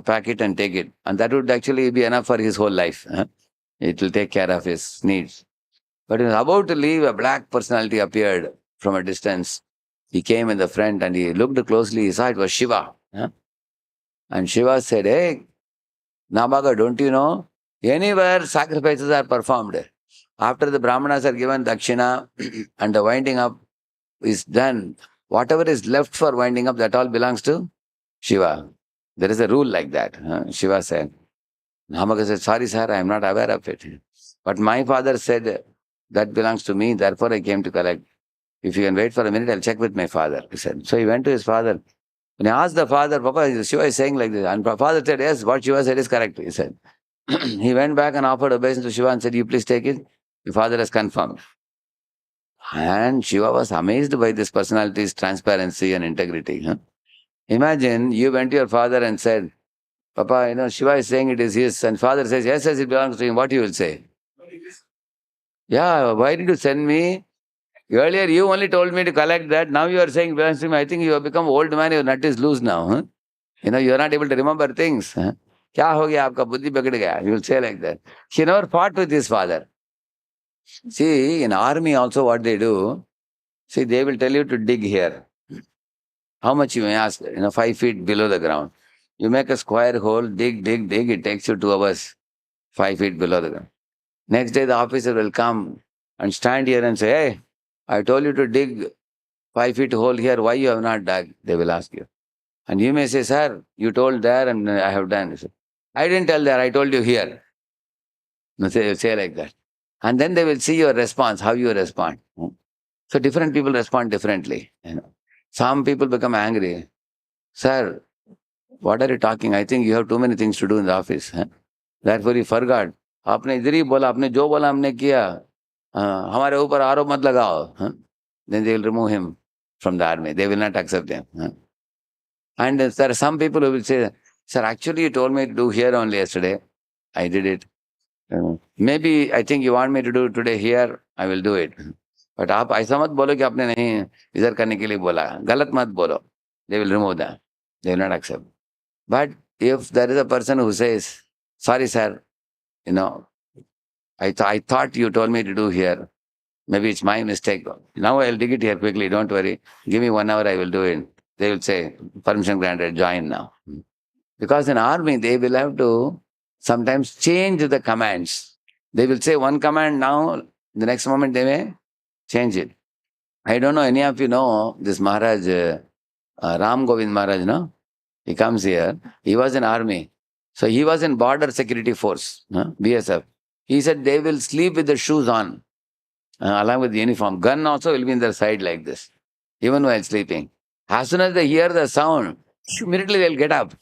A: pack it and take it. And that would actually be enough for his whole life. It will take care of his needs. But he was about to leave, a black personality appeared from a distance. He came in the front and he looked closely. He saw it was Shiva. And Shiva said, hey, Nabaga, don't you know? Anywhere sacrifices are performed, after the Brahmanas are given dakshina and the winding up is done, whatever is left for winding up, that all belongs to Shiva. There is a rule like that. Shiva said. Nabaga said, sorry sir, I am not aware of it. But my father said, that belongs to me, therefore I came to collect. If you can wait for a minute, I'll check with my father, he said. So he went to his father. When he asked the father, Papa, Shiva is saying like this. And father said, yes, what Shiva said is correct, he said. He went back and offered obeisance to Shiva and said, you please take it. Your father has confirmed. And Shiva was amazed by this personality's transparency and integrity. Imagine you went to your father and said, Papa, Shiva is saying it is his. And father says, yes, yes, it belongs to him. What you will say? Yeah, why did you send me? Earlier you only told me to collect that. Now you are saying it belongs to him. I think you have become old man. Your nut is loose now. You are not able to remember things. क्या हो गया आपका बुद्धि बिगड़ गया? You will say like that. He never fought with his father. See, in army also what they do, see, they will tell you to dig here. How much you may ask? 5 feet below the ground. You make a square hole, dig, dig, dig. It takes you 2 hours, 5 feet below the ground. Next day the officer will come and stand here and say, hey, I told you to dig 5 feet hole here, why you have not dug? They will ask you. And you may say, sir, you told there and I have done. You say, I didn't tell there, I told you here. No, say like that. And then they will see your response, how you respond. So different people respond differently. Some people become angry. Sir, what are you talking? I think you have too many things to do in the office. Therefore you forgot. आपने इधर ही बोला, आपने जो बोला हमने किया. हमारे ऊपर आरोप मत लगाओ. Then they will remove him from the army. They will not accept him. And there are some people who will say, sir, actually you told me to do here only yesterday. I did it. Maybe I think you want me to do today here, I will do it. But आप ऐसा मत बोलो कि आपने नहीं इधर करने के लिए बोला. गलत मत बोलो. They will remove that. They will not accept. But if there is a person who says, sorry sir, I thought you told me to do here. Maybe it's my mistake. Now I'll dig it here quickly, don't worry. Give me 1 hour, I will do it. They will say, permission granted, join now. Because in army, they will have to sometimes change the commands. They will say one command now, the next moment they may change it. I don't know, any of you know this Maharaj, Ram Govind Maharaj, no? He comes here. He was in army. So he was in border security force, BSF. He said they will sleep with the shoes on, along with the uniform. Gun also will be in their side like this, even while sleeping. As soon as they hear the sound, immediately they'll get up.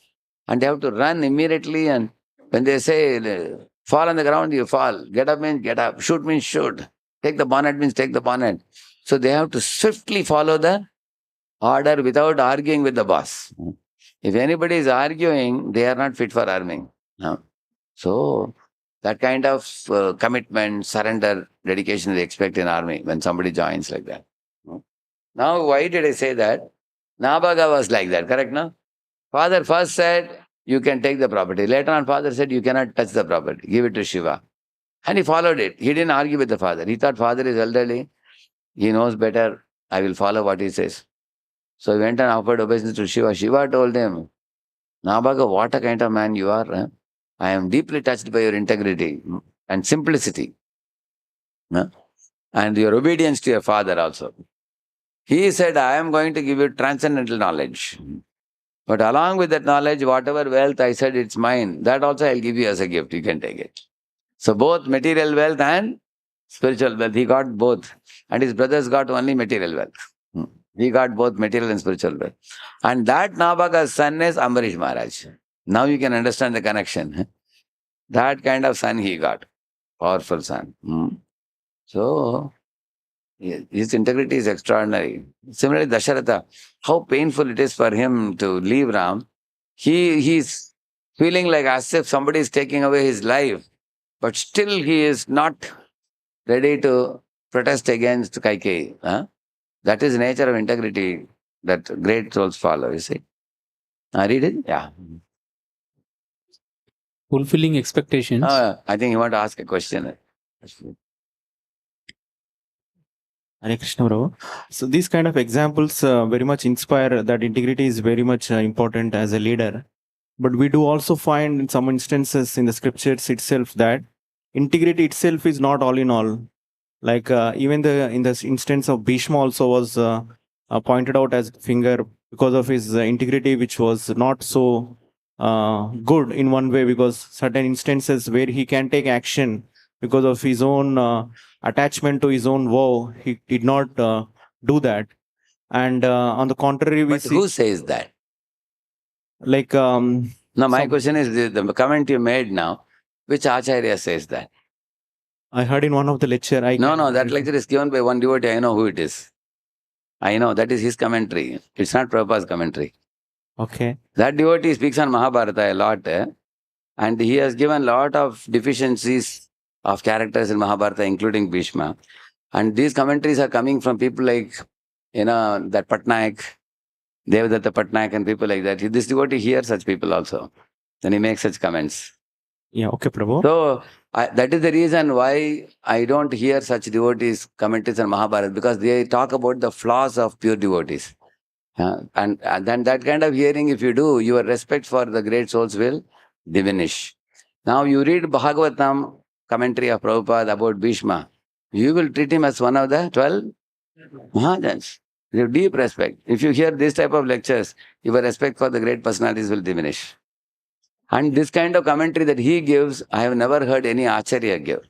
A: And they have to run immediately. And when they say, fall on the ground, you fall. Get up means get up. Shoot means shoot. Take the bonnet means take the bonnet. So they have to swiftly follow the order without arguing with the boss. If anybody is arguing, they are not fit for army. So that kind of commitment, surrender, dedication they expect in army when somebody joins like that. Now, why did I say that? Nabaga was like that, correct, no? Father first said, you can take the property. Later on, father said, you cannot touch the property. Give it to Shiva. And he followed it. He didn't argue with the father. He thought father is elderly. He knows better. I will follow what he says. So he went and offered obeisance to Shiva. Shiva told him, Nabaga, what a kind of man you are. I am deeply touched by your integrity and simplicity. And your obedience to your father also. He said, I am going to give you transcendental knowledge. But along with that knowledge, whatever wealth I said it's mine, that also I'll give you as a gift. You can take it. So both material wealth and spiritual wealth, he got both. And his brothers got only material wealth. He got both material and spiritual wealth. And that Nabaga's son is Ambarish Maharaj. Now you can understand the connection. That kind of son he got. Powerful son. So, his integrity is extraordinary. Similarly, Dasharatha, how painful it is for him to leave Ram. He's feeling like as if somebody is taking away his life, but still he is not ready to protest against Kaikeyi. That is the nature of integrity that great souls follow, you see. Read it? Yeah.
D: Fulfilling expectations.
A: I think you want to ask a question.
B: Hare Krishna, Prabhu. So these kind of examples very much inspire that integrity is very much important as a leader. But we do also find in some instances in the scriptures itself that integrity itself is not all in all. Like even in the instance of Bhishma also was pointed out as finger because of his integrity, which was not so good in one way, because certain instances where he can take action because of his own attachment to his own vow, he did not do that. And on the contrary, we
A: But
B: see
A: who says that?
B: like
A: No, my question is the comment you made now, which Acharya says that?
B: I heard in one of the lecture.
A: No, that lecture is given by one devotee. I know who it is. I know, that is his commentary. It's not Prabhupada's commentary.
B: Okay.
A: That devotee speaks on Mahabharata a lot, and he has given a lot of deficiencies of characters in Mahabharata, including Bhishma. And these commentaries are coming from people like, that Patnaik, Devadatta Patnaik and people like that. This devotee hears such people also. Then he makes such comments.
B: Yeah, okay, Prabhu.
A: So, that is the reason why I don't hear such devotees commentaries on Mahabharata, because they talk about the flaws of pure devotees. And then that kind of hearing, if you do, your respect for the great souls will diminish. Now you read Bhagavatam, commentary of Prabhupada about Bhishma, you will treat him as one of the 12 Mahajans. You have deep respect. If you hear this type of lectures, your respect for the great personalities will diminish. And this kind of commentary that he gives, I have never heard any Acharya give.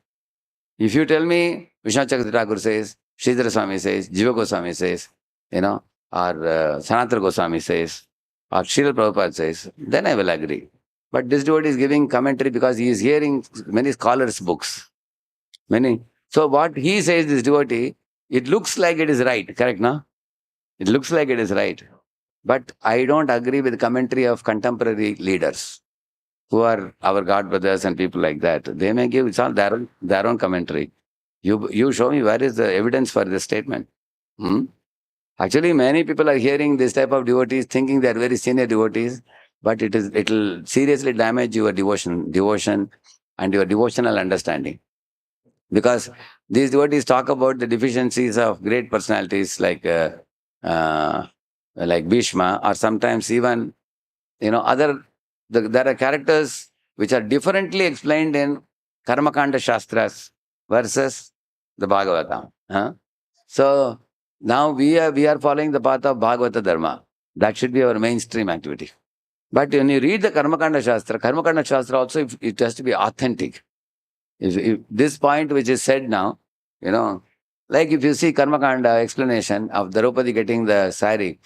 A: If you tell me, Vishnu Chakravarti Thakur says, Sridhara Swami says, Jiva Goswami says, or Sanatana Goswami says, or Srila Prabhupada says, then I will agree. But this devotee is giving commentary because he is hearing many scholars' books. So what he says, this devotee, it looks like it is right, correct, no? It looks like it is right. But I don't agree with the commentary of contemporary leaders who are our God brothers and people like that. They may give, it's all their own commentary. You show me where is the evidence for this statement. Actually, many people are hearing this type of devotees thinking they are very senior devotees, but it will seriously damage your devotion and your devotional understanding. Because these devotees talk about the deficiencies of great personalities like Bhishma, or sometimes even there are characters which are differently explained in Karmakanda Shastras versus the Bhagavatam. So now we are following the path of Bhagavata Dharma. That should be our mainstream activity. But when you read the Karmakanda Shastra also it has to be authentic. If this point which is said now, like if you see Karmakanda explanation of Draupadi getting the sari,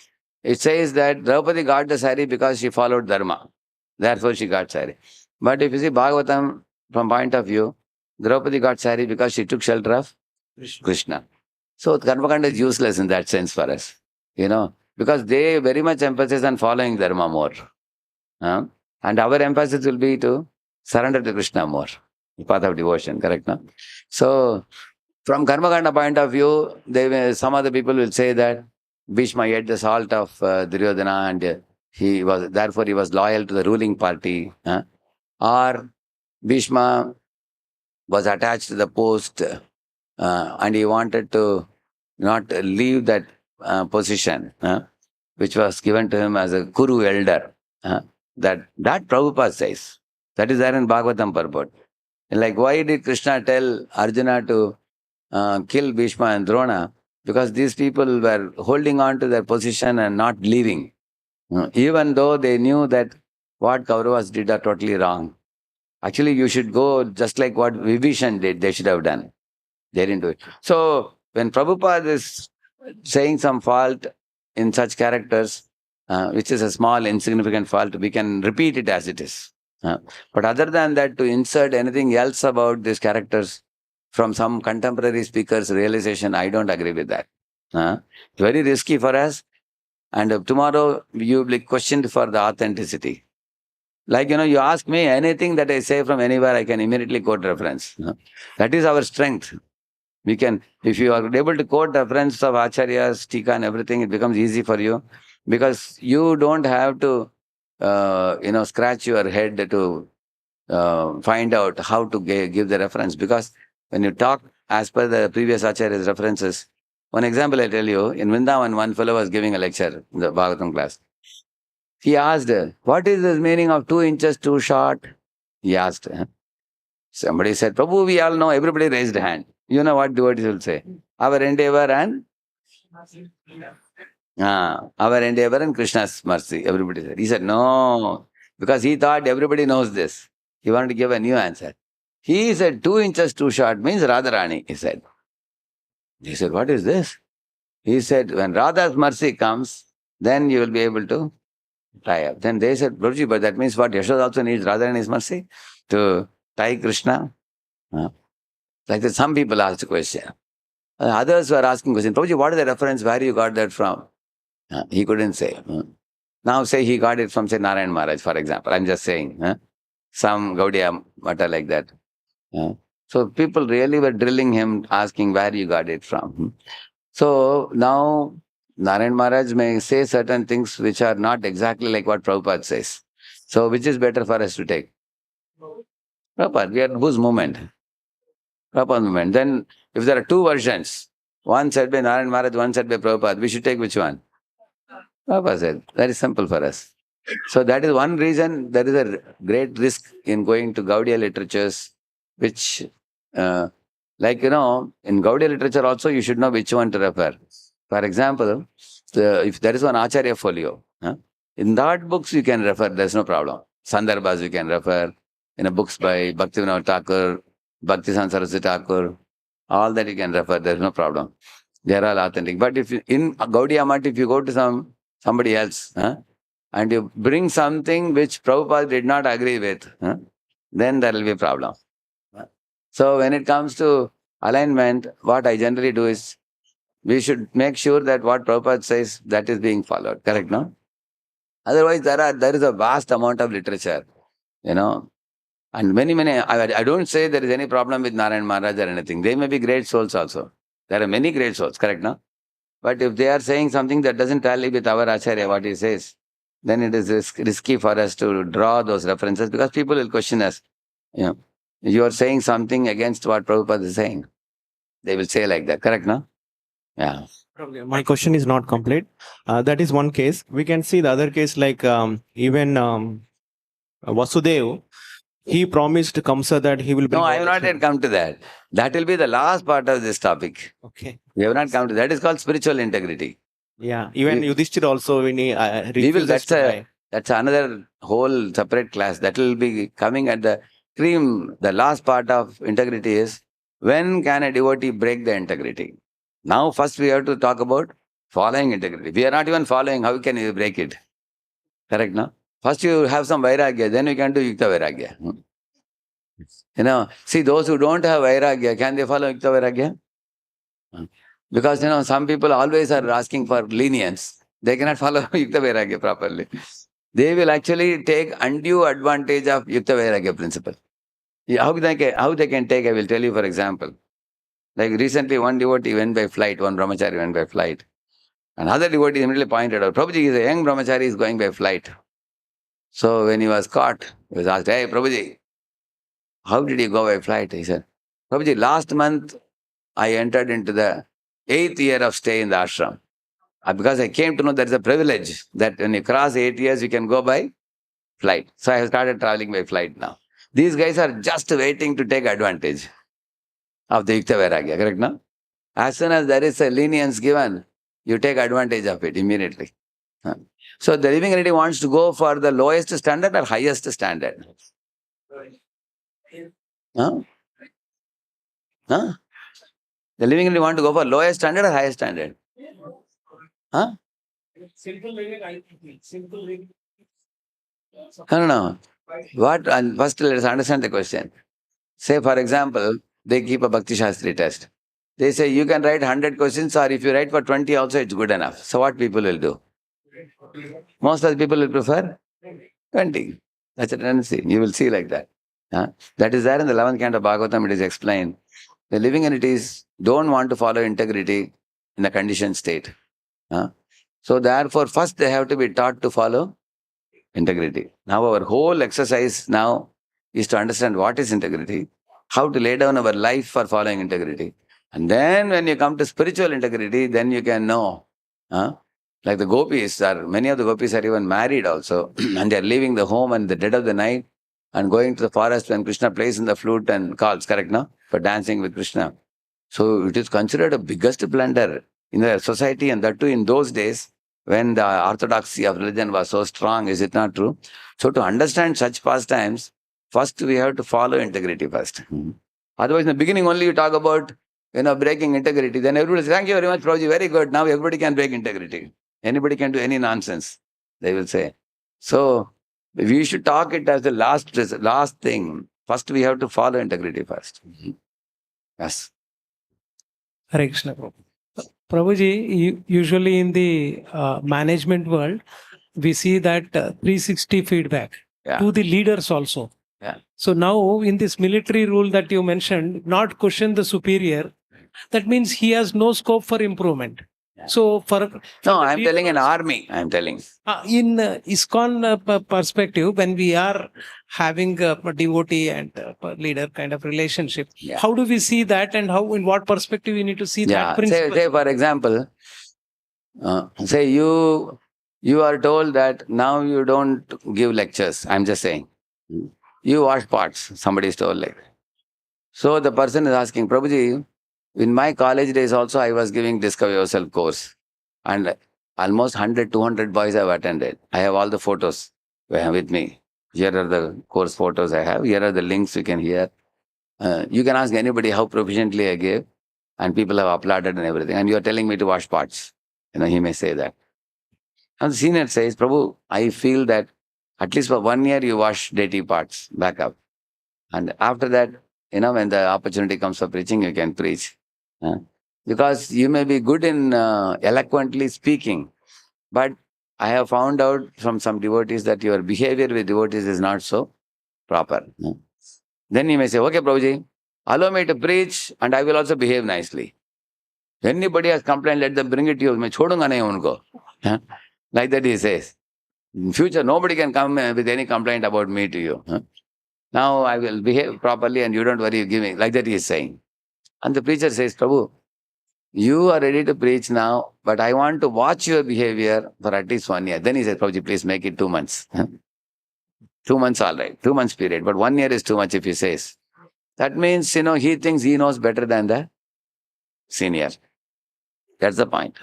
A: it says that Draupadi got the sari because she followed Dharma. Therefore she got sari. But if you see Bhagavatam from point of view, Draupadi got sari because she took shelter of Krishna. So Karmakanda is useless in that sense for us, because they very much emphasize on following Dharma more. And our emphasis will be to surrender to Krishna more. The path of devotion, correct? No? So, from Karmakanda point of view, some other people will say that Bhishma ate the salt of Duryodhana and he was loyal to the ruling party. Or Bhishma was attached to the post and he wanted to not leave that position, which was given to him as a Kuru elder. That Prabhupada says. That is there in Bhagavatam purport. Like, why did Krishna tell Arjuna to kill Bhishma and Drona? Because these people were holding on to their position and not leaving. Even though they knew that what Kauravas did are totally wrong. Actually, you should go just like what Vibhishan did, they should have done. They didn't do it. So, when Prabhupada is saying some fault in such characters, which is a small, insignificant fault, we can repeat it as it is. But other than that, to insert anything else about these characters from some contemporary speaker's realization, I don't agree with that. Very risky for us. And tomorrow you will be questioned for the authenticity. Like, you ask me anything that I say from anywhere, I can immediately quote reference. That is our strength. We can, if you are able to quote reference of Acharyas, Tika and everything, it becomes easy for you. Because you don't have to, scratch your head to find out how to give the reference. Because when you talk as per the previous Acharya's references, one example I tell you, in Vrindavan, one fellow was giving a lecture in the Bhagavatam class. He asked, what is the meaning of 2 inches too short? He asked. Somebody said, Prabhu, we all know, everybody raised a hand. You know what devotees will say? Our endeavor and Krishna's mercy, everybody said. He said, no, because he thought everybody knows this. He wanted to give a new answer. He said, 2 inches too short means Radharani, he said. He said, what is this? He said, when Radha's mercy comes, then you will be able to tie up. Then they said, Prabhuji, but that means what? Yashoda also needs Radharani's mercy to tie Krishna? Like that, some people asked a question. Others were asking questions. Prabhuji, what is the reference? Where you got that from? He couldn't say. Now say he got it from, say, Narayan Maharaj, for example. I'm just saying. Some Gaudiya Mata like that. So people really were drilling him, asking where you got it from. So now Narayan Maharaj may say certain things which are not exactly like what Prabhupada says. So which is better for us to take? Prabhupada, we are whose movement? Prabhupada movement. Then if there are 2 versions, one said by Narayan Maharaj, one said by Prabhupada, we should take which one? Prabhupada said, that is simple for us. So that is one reason there is a great risk in going to Gaudiya literatures, which Like, in Gaudiya literature also, you should know which one to refer. For example, if there is one Acharya folio, in that books you can refer, there's no problem. Sandarbhas you can refer, books by Bhaktivinoda Thakur, Bhaktisan Saraswati Thakur, all that you can refer, there's no problem. They are all authentic. But if in Gaudiya Math, if you go to somebody else, and you bring something which Prabhupada did not agree with, then there will be a problem. So when it comes to alignment, what I generally do is, we should make sure that what Prabhupada says, that is being followed. Correct, no? Otherwise, there is a vast amount of literature, and many, I don't say there is any problem with Narayan Maharaj or anything. They may be great souls also. There are many great souls, correct, no? But if they are saying something that doesn't tally with our Acharya, what he says, then it is risky for us to draw those references, because people will question us. You are saying something against what Prabhupada is saying. They will say like that, correct, no? Yeah.
B: Okay, my question is not complete. That is one case. We can see the other case, like even Vasudev, he promised Kamsa that he will bring.
A: No, I
B: all
A: have
B: the
A: not yet come to that. That will be the last part of this topic.
B: Okay.
A: We have not come to that. Is called spiritual integrity.
B: Yeah. Even Yudhishthir also, when he
A: We will.
B: refuses to die.
A: That's another whole separate class. That will be coming at the cream. The last part of integrity is, when can a devotee break the integrity? Now, first we have to talk about following integrity. We are not even following. How can you break it? Correct, no? First you have some vairagya, then you can do yukta vairagya. See, those who don't have vairagya, can they follow yukta vairagya? Because, some people always are asking for lenience. They cannot follow yukta vairagya properly. They will actually take undue advantage of yukta vairagya principle. How they can take, I will tell you, for example. Like recently, one devotee went by flight, one brahmachari went by flight. Another devotee immediately pointed out, Prabhuji is a young brahmachari, is going by flight. So when he was caught, he was asked, hey Prabhuji, how did you go by flight? He said, Prabhuji, last month I entered into the 8th year of stay in the ashram. Because I came to know there is a privilege that when you cross 8 years, you can go by flight. So I have started traveling by flight now. These guys are just waiting to take advantage of the Yukta Vairagya, correct, no? As soon as there is a lenience given, you take advantage of it immediately. So the living entity wants to go for the lowest standard or highest standard? Huh? The living entity want to go for lowest standard or highest standard?
E: Simple living, I think. Simple living.
A: No. What? And first, let us understand the question. Say, for example, they keep a Bhakti Shastri test. They say you can write 100 questions, or if you write for 20 also, it's good enough. So what people will do? Most of the people will prefer 20. That's a tendency. You will see like that. That is there in the 11th canto of Bhagavatam. It is explained. The living entities don't want to follow integrity in the conditioned state. So therefore, first they have to be taught to follow integrity. Now our whole exercise now is to understand what is integrity, how to lay down our life for following integrity. And then when you come to spiritual integrity, then you can know. Like the gopis, many of the gopis are even married also, and they are leaving the home in the dead of the night and going to the forest when Krishna plays in the flute and calls, correct, no? For dancing with Krishna. So it is considered a biggest blunder in the society, and that too in those days when the orthodoxy of religion was so strong. Is it not true? So to understand such pastimes, first we have to follow integrity first. Otherwise, in the beginning only you talk about breaking integrity. Then everybody says, thank you very much, Prabhuji, very good. Now everybody can break integrity. Anybody can do any nonsense, they will say. So we should talk it as the last thing. First we have to follow integrity first. Yes.
E: Hare Krishna. Prabhuji, usually in the management world, we see that 360 feedback to the leaders also.
A: Yeah.
E: So now in this military rule that you mentioned, not question the superior, that means he has no scope for improvement.
A: Yeah.
E: So
A: no, I'm telling an army, I'm telling.
E: In ISKCON perspective, when we are having a devotee and leader kind of relationship, how do we see that, and how, in what perspective we need to see that principle?
A: Say for example, say you are told that now you don't give lectures. I'm just saying. You wash pots, somebody is told like that. So the person is asking, Prabhuji, in my college days also I was giving Discover Yourself course. And almost 100, 200 boys have attended. I have all the photos with me. Here are the course photos I have. Here are the links you can hear. You can ask anybody how proficiently I gave. And people have applauded and everything. And you are telling me to wash pots. He may say that. And the senior says, Prabhu, I feel that at least for 1 year you wash dirty parts back up. And after that, when the opportunity comes for preaching, you can preach. Because you may be good in eloquently speaking, but I have found out from some devotees that your behavior with devotees is not so proper. Then you may say, okay, Prabhuji, allow me to preach and I will also behave nicely. Anybody has complained, let them bring it to you. मैं छोड़ूंगा नहीं उनको. Like that he says. In future, nobody can come with any complaint about me to you. Now I will behave properly and you don't worry, you give me. Like that he is saying. And the preacher says, Prabhu, you are ready to preach now, but I want to watch your behavior for at least 1 year. Then he says, Prabhuji, please make it 2 months. 2 months, all right. 2 months period. But 1 year is too much if he says. That means, he thinks he knows better than the senior. That's the point.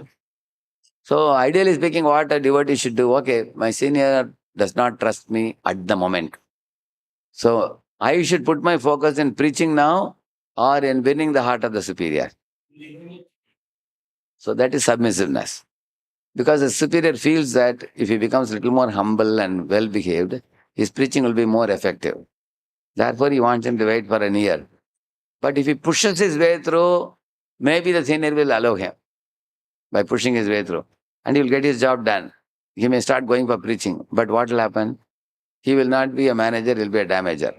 A: So ideally speaking, what a devotee should do, okay, my senior does not trust me at the moment. So I should put my focus in preaching now or in winning the heart of the superior. So that is submissiveness. Because the superior feels that if he becomes a little more humble and well-behaved, his preaching will be more effective. Therefore, he wants him to wait for 1 year. But if he pushes his way through, maybe the senior will allow him by pushing his way through. And he will get his job done. He may start going for preaching. But what will happen? He will not be a manager, he will be a damager.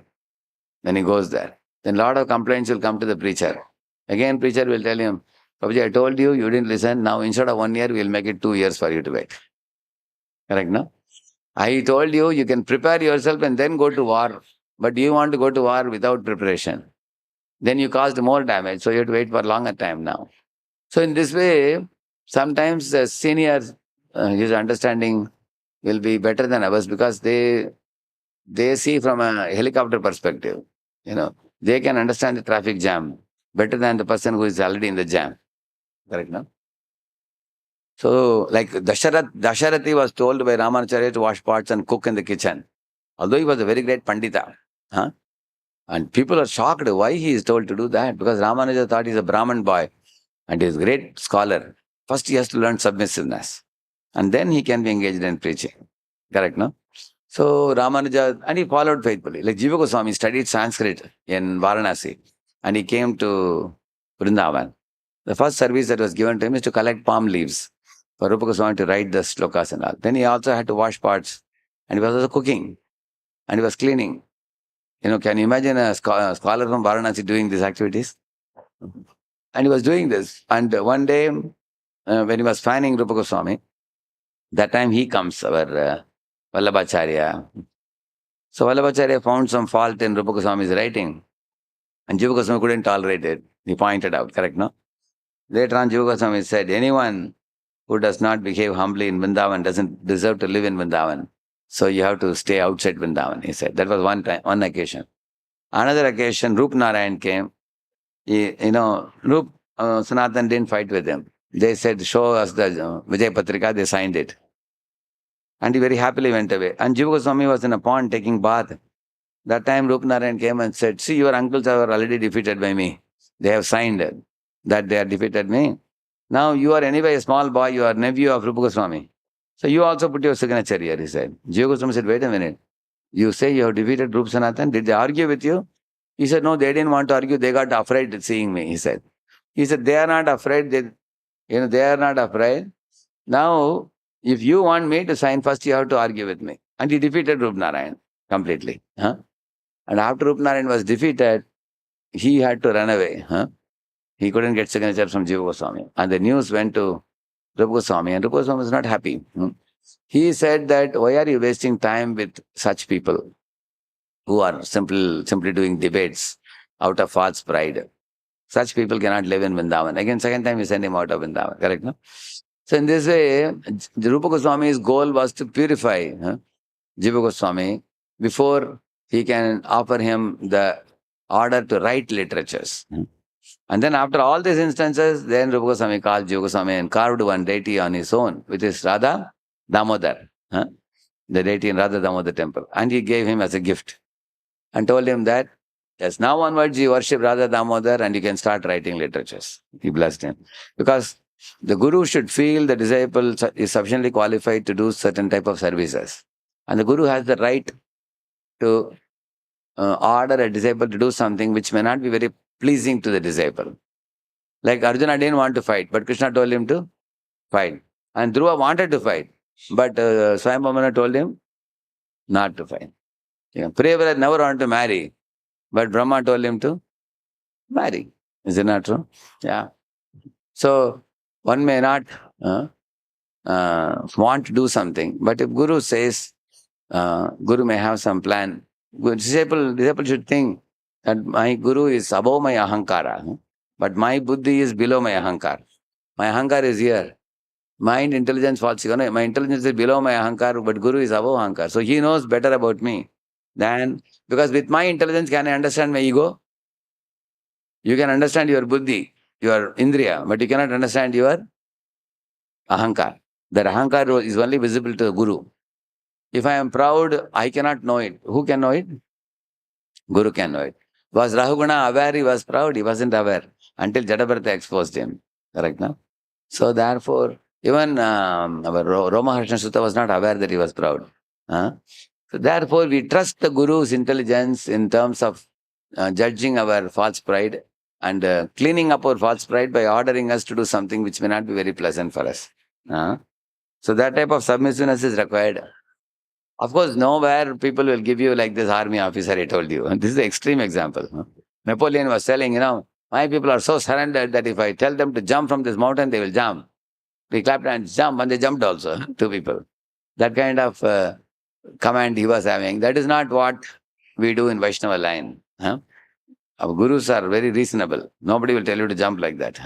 A: When he goes there, then a lot of complaints will come to the preacher. Again, preacher will tell him, Prabhuji, I told you, you didn't listen. Now, instead of 1 year, we will make it 2 years for you to wait. Correct, no? I told you, you can prepare yourself and then go to war. But you want to go to war without preparation. Then you caused more damage, so you have to wait for a longer time now. So in this way, sometimes the seniors, his understanding will be better than ours because they see from a helicopter perspective. They can understand the traffic jam better than the person who is already in the jam. Correct, no? So, like Dasharathi was told by Ramanacharya to wash pots and cook in the kitchen. Although he was a very great Pandita. And people are shocked why he is told to do that. Because Ramanuja thought he's a Brahman boy and he's a great scholar. First he has to learn submissiveness. And then he can be engaged in preaching. Correct, no? So Ramanuja, and he followed faithfully. Like Jiva Goswami studied Sanskrit in Varanasi and he came to Vrindavan. The first service that was given to him is to collect palm leaves for Rupa Goswami to write the slokas and all. Then he also had to wash pots and he was also cooking and he was cleaning. Can you imagine a scholar from Varanasi doing these activities? And he was doing this. And one day, when he was fanning Rupa Goswami, that time he comes, our Vallabhacharya. So Vallabhacharya found some fault in Rupa Goswami's writing. And Jiva Goswami couldn't tolerate it. He pointed out, correct, no? Later on, Jiva Goswami said, anyone who does not behave humbly in Vrindavan doesn't deserve to live in Vrindavan. So you have to stay outside Vrindavan, he said. That was one occasion. Another occasion, Rup Narayan came. Rup Sanatan didn't fight with him. They said, show us the Vijay Patrika. They signed it. And he very happily went away. And Jiva Goswami was in a pond taking bath. That time Rup Narayan came and said, see, your uncles are already defeated by me. They have signed that they have defeated me. Now you are anyway a small boy, you are nephew of Rupa Goswami. So you also put your signature here, he said. Jiva Goswami said, wait a minute. You say you have defeated Rup Sanatan. Did they argue with you? He said, no, they didn't want to argue. They got afraid seeing me, he said. He said, they are not afraid. They are not afraid. Now, if you want me to sign first, you have to argue with me. And he defeated Rup Narayan completely. And after Rup Narayan was defeated, he had to run away. He couldn't get signature from Jiva Goswami. And the news went to Rupa Goswami. And Rupa Goswami was not happy. He said that, why are you wasting time with such people who are simply doing debates out of false pride? Such people cannot live in Vrindavan. Again, second time he sent him out of Vrindavan. Correct, no? So in this way, Rupa Goswami's goal was to purify Jiva Goswami before he can offer him the order to write literatures. And then after all these instances, then Rupa Goswami called Jiva Goswami and carved one deity on his own, which is Radha Damodar, the deity in Radha Damodar temple. And he gave him as a gift and told him that, yes, now onwards you worship Radha Damodar and you can start writing literatures. He blessed him. Because the guru should feel the disciple is sufficiently qualified to do certain type of services. And the guru has the right to order a disciple to do something which may not be very pleasing to the disciple. Like Arjuna didn't want to fight, but Krishna told him to fight. And Dhruva wanted to fight, but Swayambhuvana told him not to fight. Priyavrat never wanted to marry, but Brahma told him to marry. Is it not true? Yeah. So, one may not want to do something, but if Guru says, Guru may have some plan, disciple should think that my Guru is above my ahankara, but my buddhi is below my ahankar. My ahankar is here. Mind, intelligence, false ego. No, my intelligence is below my ahankar, but Guru is above ahankar. So he knows better about me than, because with my intelligence, can I understand my ego? You can understand your buddhi, your indriya, but you cannot understand your ahankar. That ahankar is only visible to the Guru. If I am proud, I cannot know it. Who can know it? Guru can know it. Was Rahuguna aware he was proud? He wasn't aware until Jadabharata exposed him. Correct, no? So therefore, even our Romaharshana Sutta was not aware that he was proud. So therefore, we trust the Guru's intelligence in terms of judging our false pride and cleaning up our false pride by ordering us to do something which may not be very pleasant for us. So that type of submissiveness is required. Of course, nowhere people will give you like this army officer I told you. This is the extreme example. Napoleon was telling, my people are so surrendered that if I tell them to jump from this mountain, they will jump. We clapped and jump, and they jumped also, two people. That kind of command he was having. That is not what we do in Vaishnava line. Our gurus are very reasonable. Nobody will tell you to jump like that.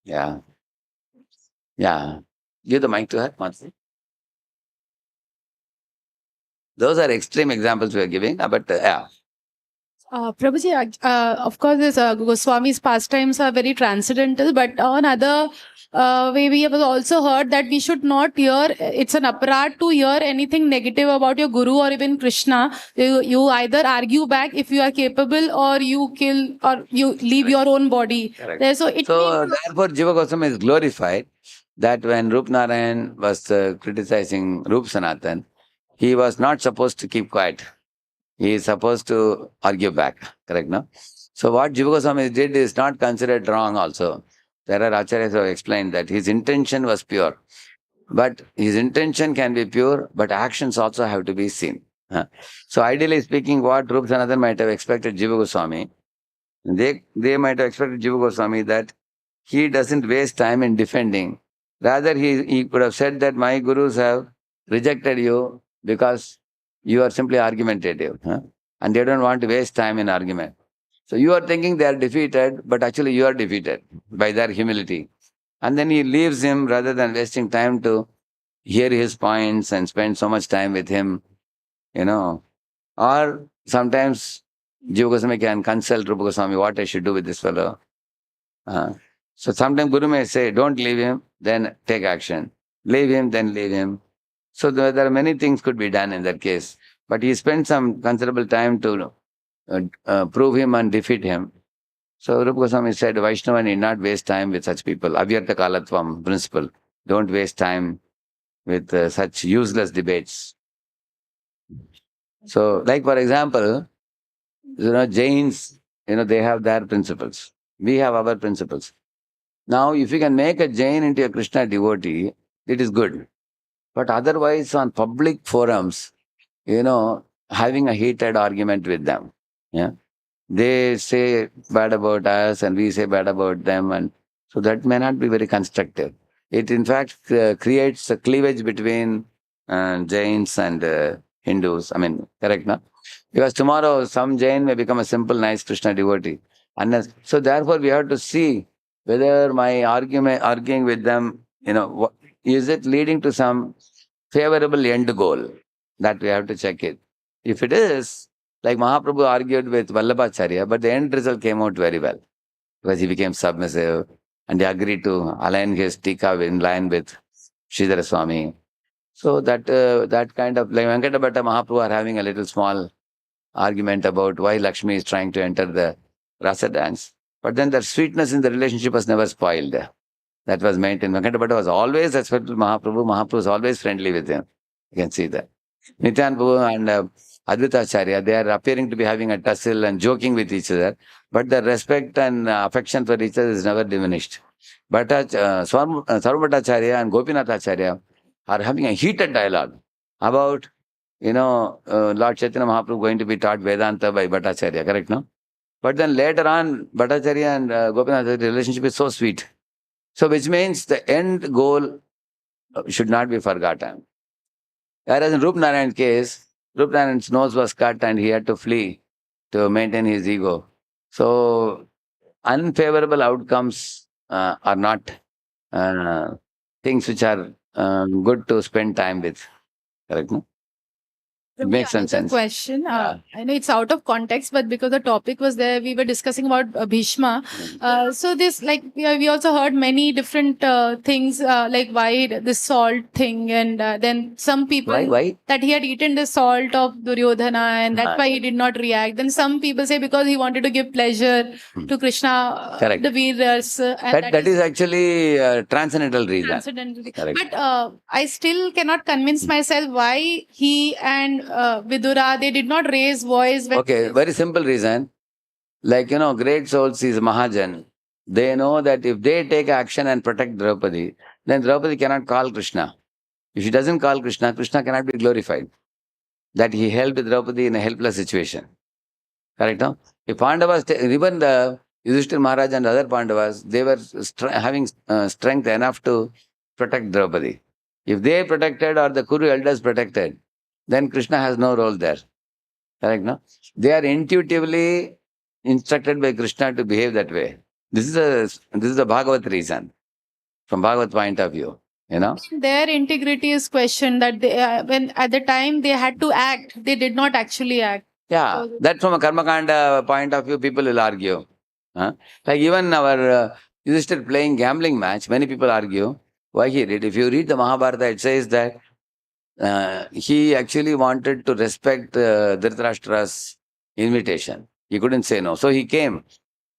A: Yeah. Yeah. Give the mic to her, Mansi. Those are extreme examples we are giving, but yeah.
C: Prabhuji, of course, this Goswami's pastimes are very transcendental, but on other way, we have also heard that we should not hear, it's an aparat to hear anything negative about your Guru or even Krishna. You either argue back if you are capable, or you kill, or you leave your own body.
A: Correct. So therefore, Jiva Goswami is glorified that when Rup Narayan was criticizing Rup Sanatan, he was not supposed to keep quiet. He is supposed to argue back. Correct, no? So what Jiva Goswami did is not considered wrong also. There are acharyas who have explained that his intention was pure. But his intention can be pure, but actions also have to be seen. So ideally speaking, what Rup Sanatan might have expected Jiva Goswami, they might have expected Jiva Goswami that he doesn't waste time in defending. Rather, he could have said that my gurus have rejected you because you are simply argumentative. And they don't want to waste time in argument. So you are thinking they are defeated, but actually you are defeated by their humility. And then he leaves him rather than wasting time to hear his points and spend so much time with him, Or sometimes Jiva Goswami can consult Rupa Goswami what I should do with this fellow. So sometimes Guru may say, don't leave him, then take action. Leave him, then leave him. So there are many things could be done in that case. But he spent some considerable time to prove him and defeat him. So Rupa Goswami said, Vaishnava need not waste time with such people. Avyartha kalatvam principle. Don't waste time with such useless debates. So, like for example, Jains, they have their principles. We have our principles. Now, if you can make a Jain into a Krishna devotee, it is good. But otherwise, on public forums, having a heated argument with them. They say bad about us and we say bad about them. And so that may not be very constructive. It in fact creates a cleavage between Jains and Hindus. Correct, no? Because tomorrow some Jain may become a simple, nice Krishna devotee. So therefore we have to see whether my arguing with them, is it leading to some favorable end goal? That we have to check it. If it is, Like Mahaprabhu argued with Vallabhacharya, but the end result came out very well because he became submissive and he agreed to align his tika in line with Sridhara Swami. So that kind of, like Venkata Bhatta Mahaprabhu are having a little small argument about why Lakshmi is trying to enter the rasa dance. But then the sweetness in the relationship was never spoiled. That was maintained. Venkata Bhatta was always respectful to Mahaprabhu. Mahaprabhu was always friendly with him. You can see that. Nityan Prabhu and Advaita Acharya, they are appearing to be having a tussle and joking with each other. But the respect and affection for each other is never diminished. But Sarvabhattacharya and Gopinath Acharya are having a heated dialogue about, Lord Chaitanya Mahaprabhu going to be taught Vedanta by Bhattacharya, correct, no? But then later on, Bhattacharya and Gopinath Acharya relationship is so sweet. So which means the end goal should not be forgotten. Whereas in Rup Narayan's case, Rup Narayan's nose was cut and he had to flee to maintain his ego. So unfavorable outcomes are not things which are good to spend time with. Correct, no? It makes some
C: Another
A: sense.
C: question.
A: Yeah.
C: I know it's out of context, but because the topic was there, we were discussing about Bhishma. So this, like, we also heard many different things, like why this salt thing, and then some people
A: Why?
C: that he had eaten the salt of Duryodhana, and that's why he did not react. Then some people say because he wanted to give pleasure to Krishna,
A: Correct.
C: the Veeras, and
A: That is actually a transcendental reason.
C: transcendental.
A: Correct.
C: But I still cannot convince myself why he and Vidura, they did not raise voice.
A: Okay, very simple reason. Like, great souls is Mahajan. They know that if they take action and protect Draupadi, then Draupadi cannot call Krishna. If she doesn't call Krishna, Krishna cannot be glorified. That he helped Draupadi in a helpless situation. Correct, no? If Pandavas, even the Yudhishthira Maharaj and other Pandavas, they were having strength enough to protect Draupadi. If they protected or the Kuru elders protected, then Krishna has no role there. Correct, no? They are intuitively instructed by Krishna to behave that way. This is a Bhagavad reason, from Bhagavad point of view.
C: Their integrity is questioned, that they, when at the time they had to act, they did not actually act.
A: Yeah, that from a Karmakanda point of view, people will argue. Like even our Yudhishthira playing gambling match, many people argue why he did. If you read the Mahabharata, it says that he actually wanted to respect Dhritarashtra's invitation. He couldn't say no. So he came.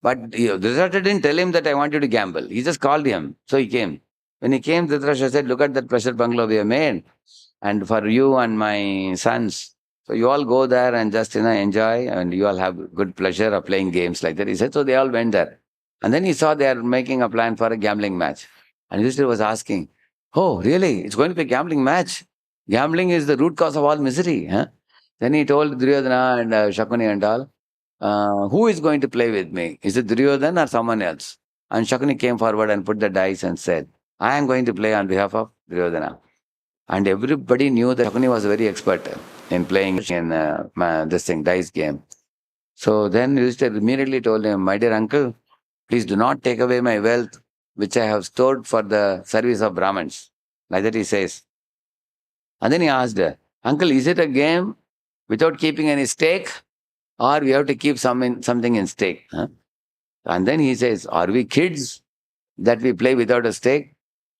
A: But Dhritarashtra didn't tell him that I want you to gamble. He just called him. So he came. When he came, Dhritarashtra said, look at that pleasure bungalow we have made. And for you and my sons. So you all go there and just enjoy, and you all have good pleasure of playing games like that. He said, so they all went there. And then he saw they are making a plan for a gambling match. And Yudhishthira was asking, oh, really? It's going to be a gambling match? Gambling is the root cause of all misery. Then he told Duryodhana and Shakuni and all, who is going to play with me? Is it Duryodhana or someone else? And Shakuni came forward and put the dice and said, I am going to play on behalf of Duryodhana. And everybody knew that Shakuni was very expert in playing in dice game. So then Yudhishthira immediately told him, my dear uncle, please do not take away my wealth which I have stored for the service of Brahmins. Like that he says. And then he asked, uncle, is it a game without keeping any stake, or we have to keep something in stake? And then he says, are we kids that we play without a stake?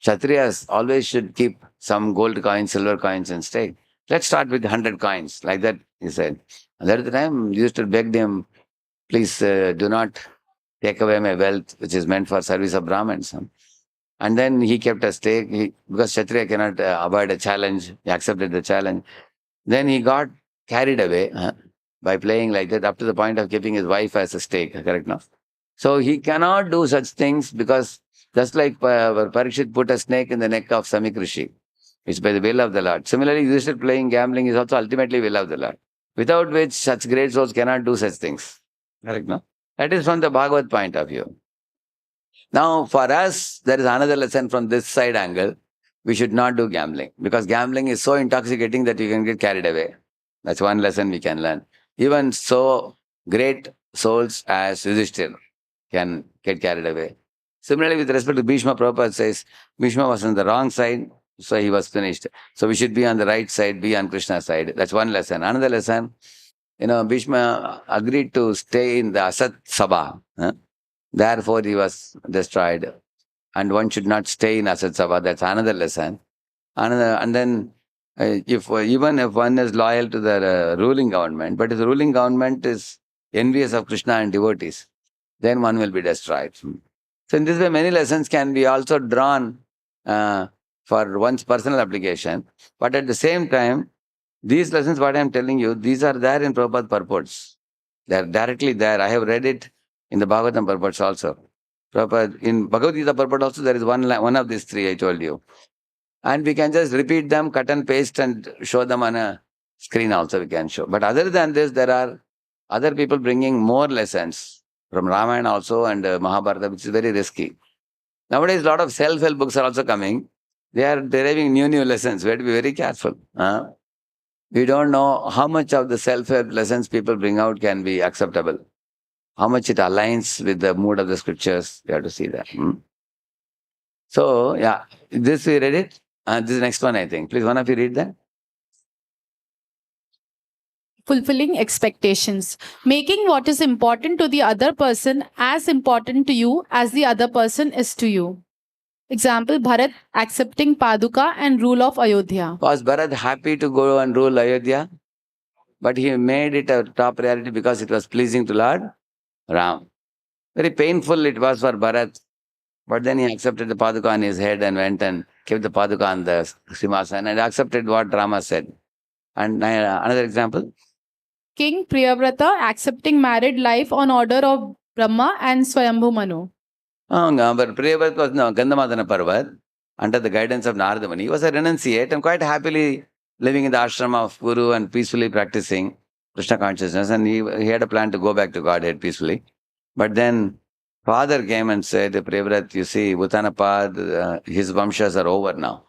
A: Kshatriyas always should keep some gold coins, silver coins in stake. Let's start with 100 coins. Like that, he said. And at the time, Yudhishthira begged him, please do not take away my wealth, which is meant for service of Brahmins. And then he kept a stake, because Kshatriya cannot avoid a challenge. He accepted the challenge. Then he got carried away by playing like that, up to the point of keeping his wife as a stake, correct now? So he cannot do such things, because just like Parikshit put a snake in the neck of Samik Rishi, it's by the will of the Lord. Similarly, Yudhishthira playing gambling is also ultimately will of the Lord, without which such great souls cannot do such things. Correct, no? That is from the Bhagavad point of view. Now, for us, there is another lesson from this side angle. We should not do gambling, because gambling is so intoxicating that you can get carried away. That's one lesson we can learn. Even so great souls as Yudhishthira can get carried away. Similarly, with respect to Bhishma, Prabhupada says, Bhishma was on the wrong side, so he was finished. So we should be on the right side, be on Krishna's side. That's one lesson. Another lesson, Bhishma agreed to stay in the Asat Sabha. Therefore, he was destroyed. And one should not stay in Asat Sabha. That's another lesson. And then, even if one is loyal to the ruling government, but if the ruling government is envious of Krishna and devotees, then one will be destroyed. So, in this way, many lessons can be also drawn for one's personal application. But at the same time, these lessons, what I am telling you, these are there in Prabhupada purports. They are directly there. I have read it in the Bhagavatam purports also. Prabhupada, in Bhagavad Gita purport also, there is one of these three I told you. And we can just repeat them, cut and paste, and show them on a screen also we can show. But other than this, there are other people bringing more lessons from Ramayana also and Mahabharata, which is very risky. Nowadays, a lot of self-help books are also coming. They are deriving new lessons. We have to be very careful. We don't know how much of the self-help lessons people bring out can be acceptable. How much it aligns with the mood of the scriptures. We have to see that. So, yeah, this we read it. This is the next one, I think. Please, one of you read that.
C: Fulfilling expectations. Making what is important to the other person as important to you as the other person is to you. Example, Bharat accepting Paduka and rule of Ayodhya.
A: Was Bharat happy to go and rule Ayodhya? But he made it a top priority because it was pleasing to Lord Ram. Very painful it was for Bharat. But then he accepted the Paduka on his head and went and kept the Paduka on the Simhasan and accepted what Rama said. And another example.
C: King Priyavrata accepting married life on order of Brahma and Swayambhu Manu.
A: But Priyavrata was Gandhamadana Parvat under the guidance of Narada Muni. He was a renunciate and quite happily living in the ashram of Guru and peacefully practicing Krishna consciousness. And he had a plan to go back to Godhead peacefully. But then father came and said, Priyavrata, you see, Uttanapad, his vamshas are over now.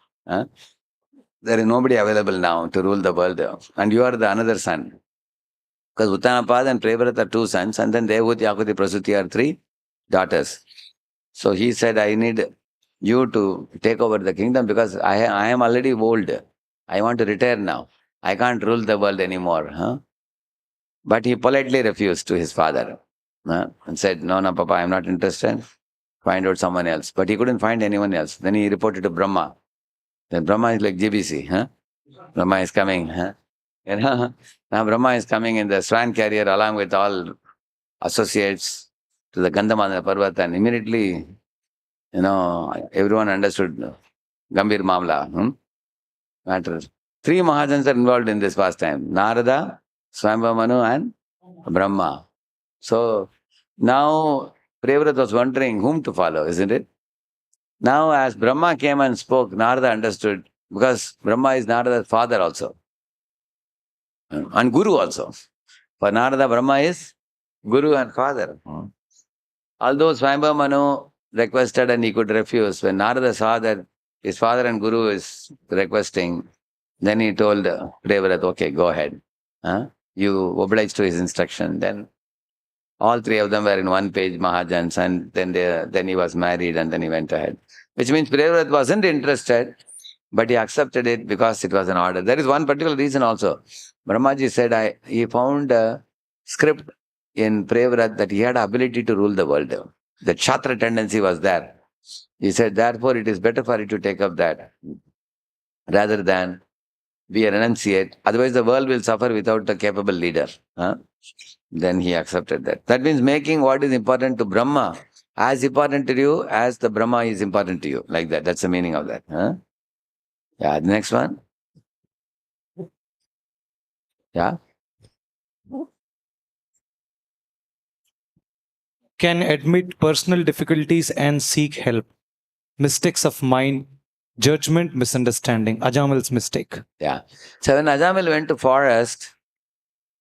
A: There is nobody available now to rule the world. And you are the another son. Because Uttanapad and Priyavrata are two sons, and then Devahuti, Akuti, Prasuti are three daughters. So he said, I need you to take over the kingdom because I am already old. I want to retire now. I can't rule the world anymore. But he politely refused to his father and said, no, Papa, I am not interested. Find out someone else. But he couldn't find anyone else. Then he reported to Brahma. Then Brahma is like GBC. Brahma is coming. Now Brahma is coming in the swan carrier along with all associates to the Gandhamadana Parvat, and immediately, everyone understood Gambhir Mamla matter. Three Mahajans are involved in this pastime. Narada, Swayambhu Manu and Brahma. So now Priyavrata was wondering whom to follow, isn't it? Now as Brahma came and spoke, Narada understood because Brahma is Narada's father also. And Guru also. For Narada, Brahma is Guru and father. Although Swayambhu Manu requested and he could refuse, when Narada saw that his father and Guru is requesting, then he told Priyavrata, okay, go ahead. You oblige to his instruction. Then all three of them were in one page Mahajans, and then he was married and then he went ahead. Which means Priyavrata wasn't interested, but he accepted it because it was an order. There is one particular reason also. Brahmaji said he found a script in Priyavrata that he had ability to rule the world. The Kshatriya tendency was there. He said, therefore, it is better for you to take up that rather than be a renunciate. Otherwise, the world will suffer without a capable leader. Then he accepted that. That means making what is important to Brahma as important to you as the Brahma is important to you. Like that. That's the meaning of that. Yeah, the next one. Yeah.
F: Can admit personal difficulties and seek help. Mistakes of mind, judgment, misunderstanding. Ajamal's mistake.
A: Yeah. So when Ajamal went to forest,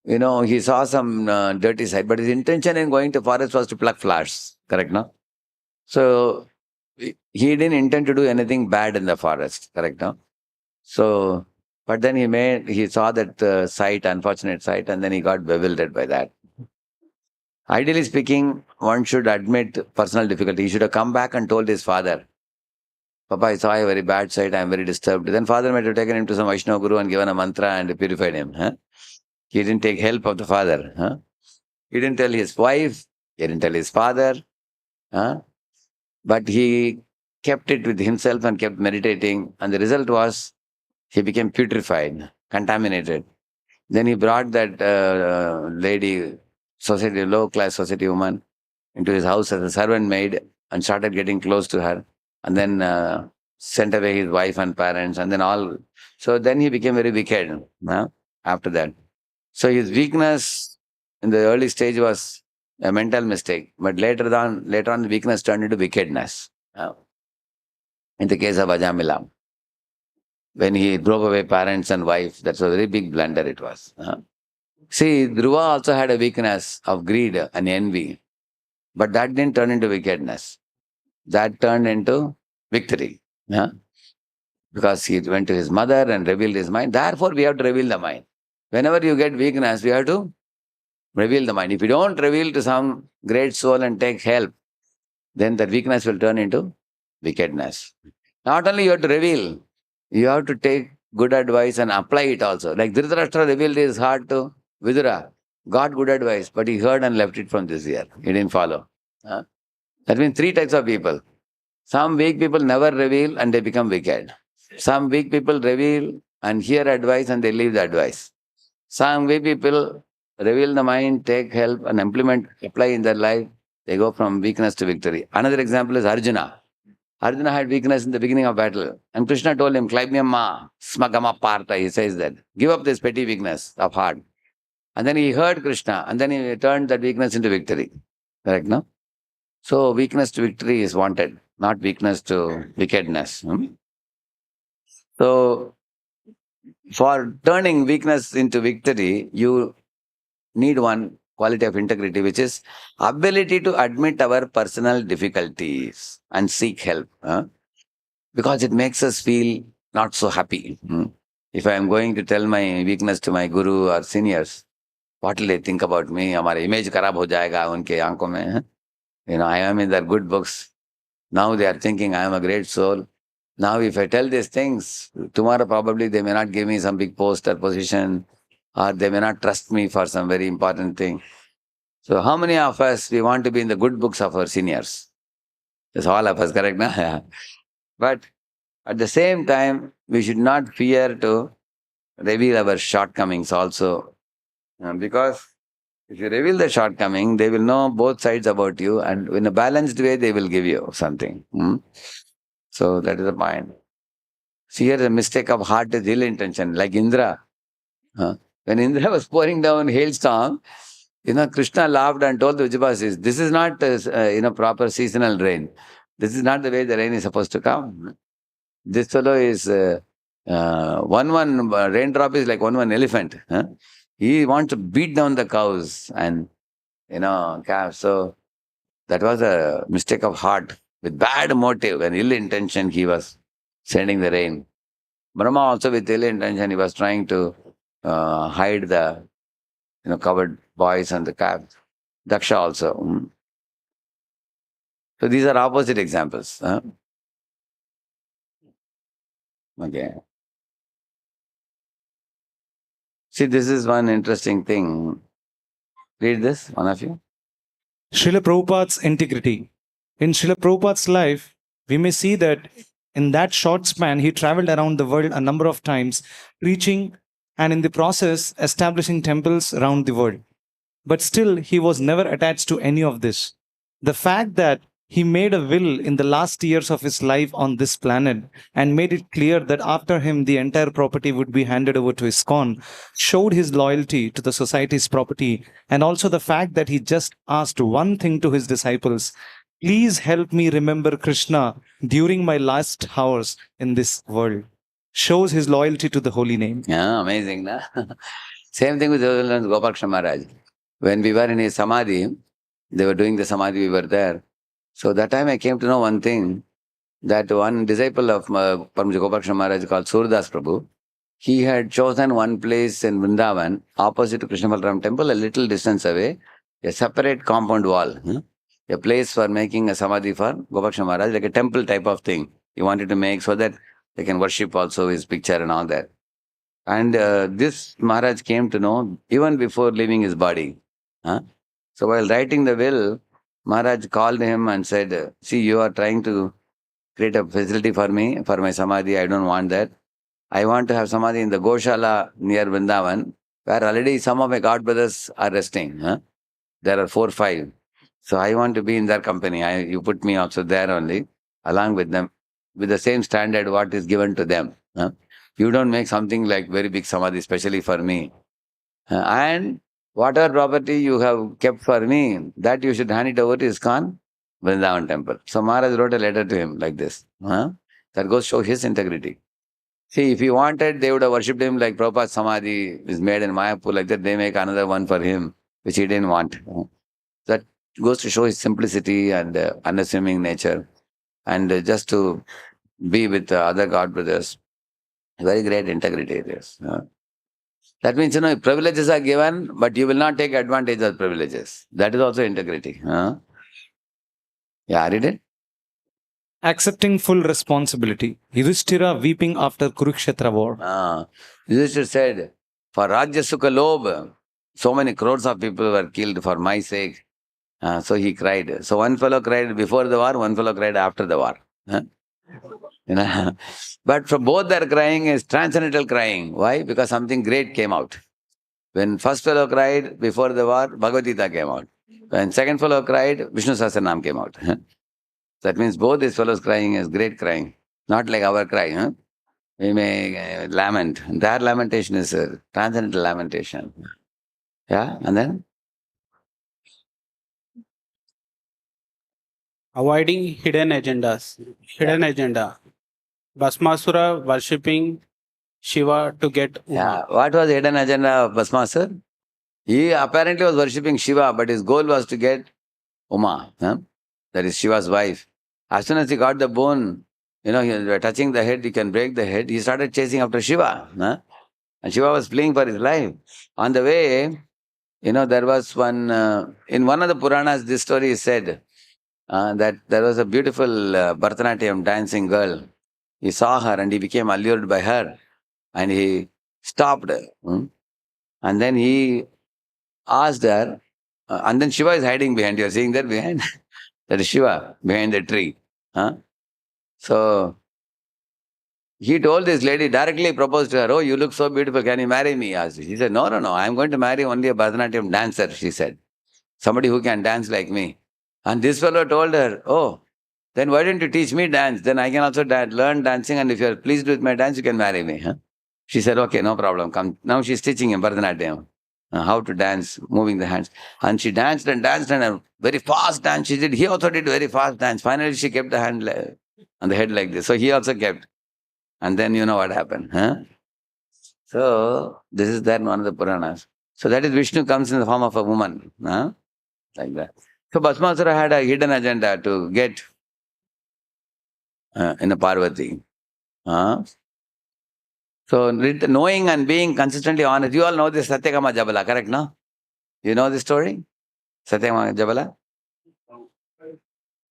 A: he saw some dirty side, but his intention in going to forest was to pluck flowers. Correct, no? So he didn't intend to do anything bad in the forest. Correct, no? So, but then he saw that sight, unfortunate sight, and then he got bewildered by that. Ideally speaking, one should admit personal difficulty. He should have come back and told his father, Papa, I saw a very bad sight, I am very disturbed. Then father might have taken him to some Vaishnava Guru and given a mantra and purified him. He didn't take help of the father. Huh? He didn't tell his wife. He didn't tell his father. Huh? But he kept it with himself and kept meditating. And the result was he became putrefied, contaminated. Then he brought that lady, society, low-class society woman, into his house as a servant maid and started getting close to her. And then sent away his wife and parents and then all. So then he became very wicked after that. So his weakness in the early stage was a mental mistake. But later on, the weakness turned into wickedness. In the case of Ajamila, when he drove away parents and wife, that's a very big blunder it was. See, Dhruva also had a weakness of greed and envy. But that didn't turn into wickedness. That turned into victory. Because he went to his mother and revealed his mind. Therefore, we have to reveal the mind. Whenever you get weakness, we have to reveal the mind. If you don't reveal to some great soul and take help, then that weakness will turn into wickedness. Not only you have to reveal, you have to take good advice and apply it also. Like Dhritarashtra revealed his heart to Vidura, got good advice, but he heard and left it from this year. He didn't follow. That means three types of people. Some weak people never reveal and they become wicked. Some weak people reveal and hear advice and they leave the advice. Some weak people reveal the mind, take help and implement, apply in their life. They go from weakness to victory. Another example is Arjuna. Arjuna had weakness in the beginning of battle. And Krishna told him, Klaimyamma, smagama partha, he says that. Give up this petty weakness of heart. And then he heard Krishna and then he turned that weakness into victory. Correct, no? So weakness to victory is wanted, not weakness to wickedness. So for turning weakness into victory, you need one quality of integrity, which is ability to admit our personal difficulties and seek help. Because it makes us feel not so happy. If I am going to tell my weakness to my guru or seniors, what will they think about me? Hamara image kharab ho jayega unke aankhon mein. I am in their good books. Now they are thinking I am a great soul. Now if I tell these things, tomorrow probably they may not give me some big post or position, or they may not trust me for some very important thing. So how many of us, we want to be in the good books of our seniors? That's all of us, correct? Na? But at the same time, we should not fear to reveal our shortcomings also. Because if you reveal the shortcoming, they will know both sides about you and in a balanced way, they will give you something. So that is the point. See, here the mistake of heart is ill intention, like Indra. When Indra was pouring down hailstorm, Krishna laughed and told the Vijayavasis, this is not proper seasonal rain. This is not the way the rain is supposed to come. This fellow is one raindrop is like one elephant. He wants to beat down the cows and calves. So that was a mistake of heart. With bad motive and ill intention, he was sending the rain. Brahma also with ill intention, he was trying to hide the covered boys and the calves. Daksha also. So these are opposite examples. Okay. See, this is one interesting thing. Read this, one of you.
F: Srila Prabhupada's integrity. In Srila Prabhupada's life, we may see that in that short span, he traveled around the world a number of times, preaching and in the process, establishing temples around the world. But still, he was never attached to any of this. The fact that he made a will in the last years of his life on this planet and made it clear that after him the entire property would be handed over to ISKCON showed his loyalty to the society's property, and also the fact that he just asked one thing to his disciples: please help me remember Krishna during my last hours in this world, shows his loyalty to the holy name.
A: Yeah, amazing, na? Same thing with Gopal Maharaj. When we were in his Samadhi, they were doing the Samadhi, we were there. So that time I came to know one thing, that one disciple of Paramahansa Gopal Maharaj called Surdas Prabhu, he had chosen one place in Vrindavan, opposite to Krishna Balaram temple, a little distance away, a separate compound wall, a place for making a Samadhi for Gopal Maharaj, like a temple type of thing. He wanted to make so that they can worship also his picture and all that. And this Maharaj came to know even before leaving his body. Huh? So while writing the will, Maharaj called him and said, see, you are trying to create a facility for me, for my samadhi. I don't want that. I want to have samadhi in the Goshala near Vrindavan, where already some of my god brothers are resting. Huh? There are 4, 5. So I want to be in their company. You put me also there only, along with them, with the same standard what is given to them. Huh? You don't make something like very big samadhi, especially for me. And whatever property you have kept for me, that you should hand it over to ISKCON Vrindavan temple. So Maharaj wrote a letter to him like this. Huh? That goes to show his integrity. See, if he wanted, they would have worshipped him like Prabhupada's Samadhi is made in Mayapur, like that they make another one for him, which he didn't want. That goes to show his simplicity and unassuming nature, and just to be with other God brothers. Very great integrity it is. That means, privileges are given, but you will not take advantage of privileges. That is also integrity. Yeah, read it.
F: Accepting full responsibility. Yudhishthira weeping after Kurukshetra war.
A: Yudhishthira said, for Rajya Sukha Lobh, so many crores of people were killed for my sake. So he cried. So one fellow cried before the war, one fellow cried after the war. But from both their crying is transcendental crying. Why? Because something great came out. When first fellow cried before the war, Bhagavad Gita came out. When second fellow cried, Vishnu Sahasranam came out. That means both these fellows crying is great crying. Not like our cry. We may lament. Their lamentation is a transcendental lamentation. Yeah, and then?
G: Avoiding hidden agendas. Hidden agenda. Bhasmasura worshipping Shiva to get Uma.
A: Yeah. What was the hidden agenda of Bhasmasura? He apparently was worshipping Shiva, but his goal was to get Uma. That is Shiva's wife. As soon as he got the bone, touching the head, he can break the head. He started chasing after Shiva. And Shiva was fleeing for his life. On the way, there was one, in one of the Puranas, this story is said, that there was a beautiful Bharatanatyam dancing girl. He saw her and he became allured by her. And he stopped. And then he asked her, and then Shiva is hiding behind. You are seeing that behind? That is Shiva behind the tree. So he told this lady, directly proposed to her, oh, you look so beautiful, can you marry me? She said, no, I am going to marry only a Bharatanatyam dancer, she said. Somebody who can dance like me. And this fellow told her, oh, then why don't you teach me dance? Then I can also learn dancing, and if you are pleased with my dance, you can marry me. She said, okay, no problem, come. Now she's teaching him Bharatanatyam, how to dance, moving the hands. And she danced and a very fast dance she did. He also did very fast dance. Finally, she kept the hand on the head like this. So he also kept. And then you know what happened. So this is there in one of the Puranas. So that is Vishnu comes in the form of a woman. Like that. So Bhasmasura had a hidden agenda to get in a Parvati. So knowing and being consistently honest. You all know this Satyakama Jabala, correct, no? You know this story? Satyakama Jabala?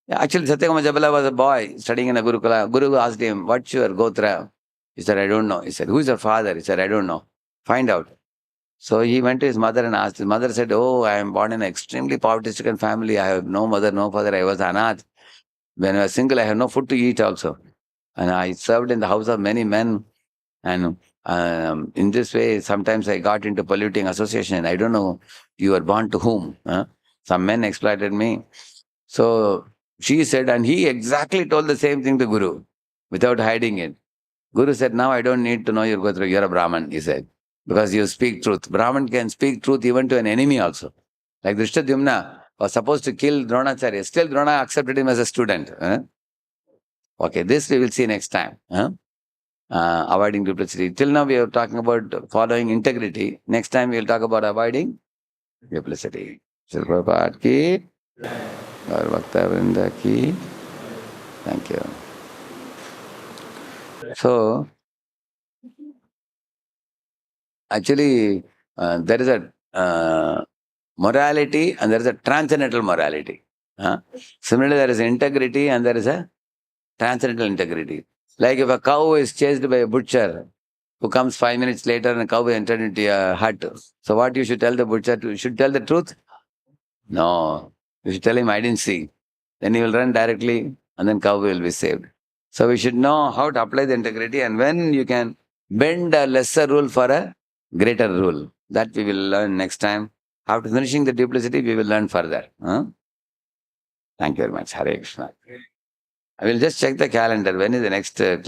A: Yeah, actually, Satyakama Jabala was a boy studying in a Gurukula. Guru asked him, what's your Gotra? He said, I don't know. He said, who is your father? He said, I don't know. Find out. So he went to his mother and asked. His mother said, oh, I am born in an extremely poverty-stricken family. I have no mother, no father. I was anath. When I was single, I had no food to eat also. And I served in the house of many men. And in this way, sometimes I got into polluting association. I don't know, you were born to whom? Some men exploited me. So she said, and he exactly told the same thing to Guru, without hiding it. Guru said, now I don't need to know your Gotra, you're a Brahman, he said, because you speak truth. Brahman can speak truth even to an enemy also. Like Drishtadyumna was supposed to kill Dronacharya. Still Drona accepted him as a student. Okay, this we will see next time. Avoiding duplicity. Till now we are talking about following integrity. Next time we will talk about avoiding duplicity. Srila Prabhupada ki, Gaur Bhakta Vrinda ki. Thank you. So, actually, there is a morality and there is a transcendental morality. Similarly, there is integrity and there is a transcendental integrity. Like if a cow is chased by a butcher, who comes 5 minutes later and a cow entered into a hut. So what you should tell the butcher? You should tell the truth? No. You should tell him, I didn't see. Then he will run directly and then cow will be saved. So we should know how to apply the integrity and when you can bend a lesser rule for a greater rule. That we will learn next time. After finishing the duplicity, we will learn further. Huh? Thank you very much. Hare Krishna. I will just check the calendar. When is the next class?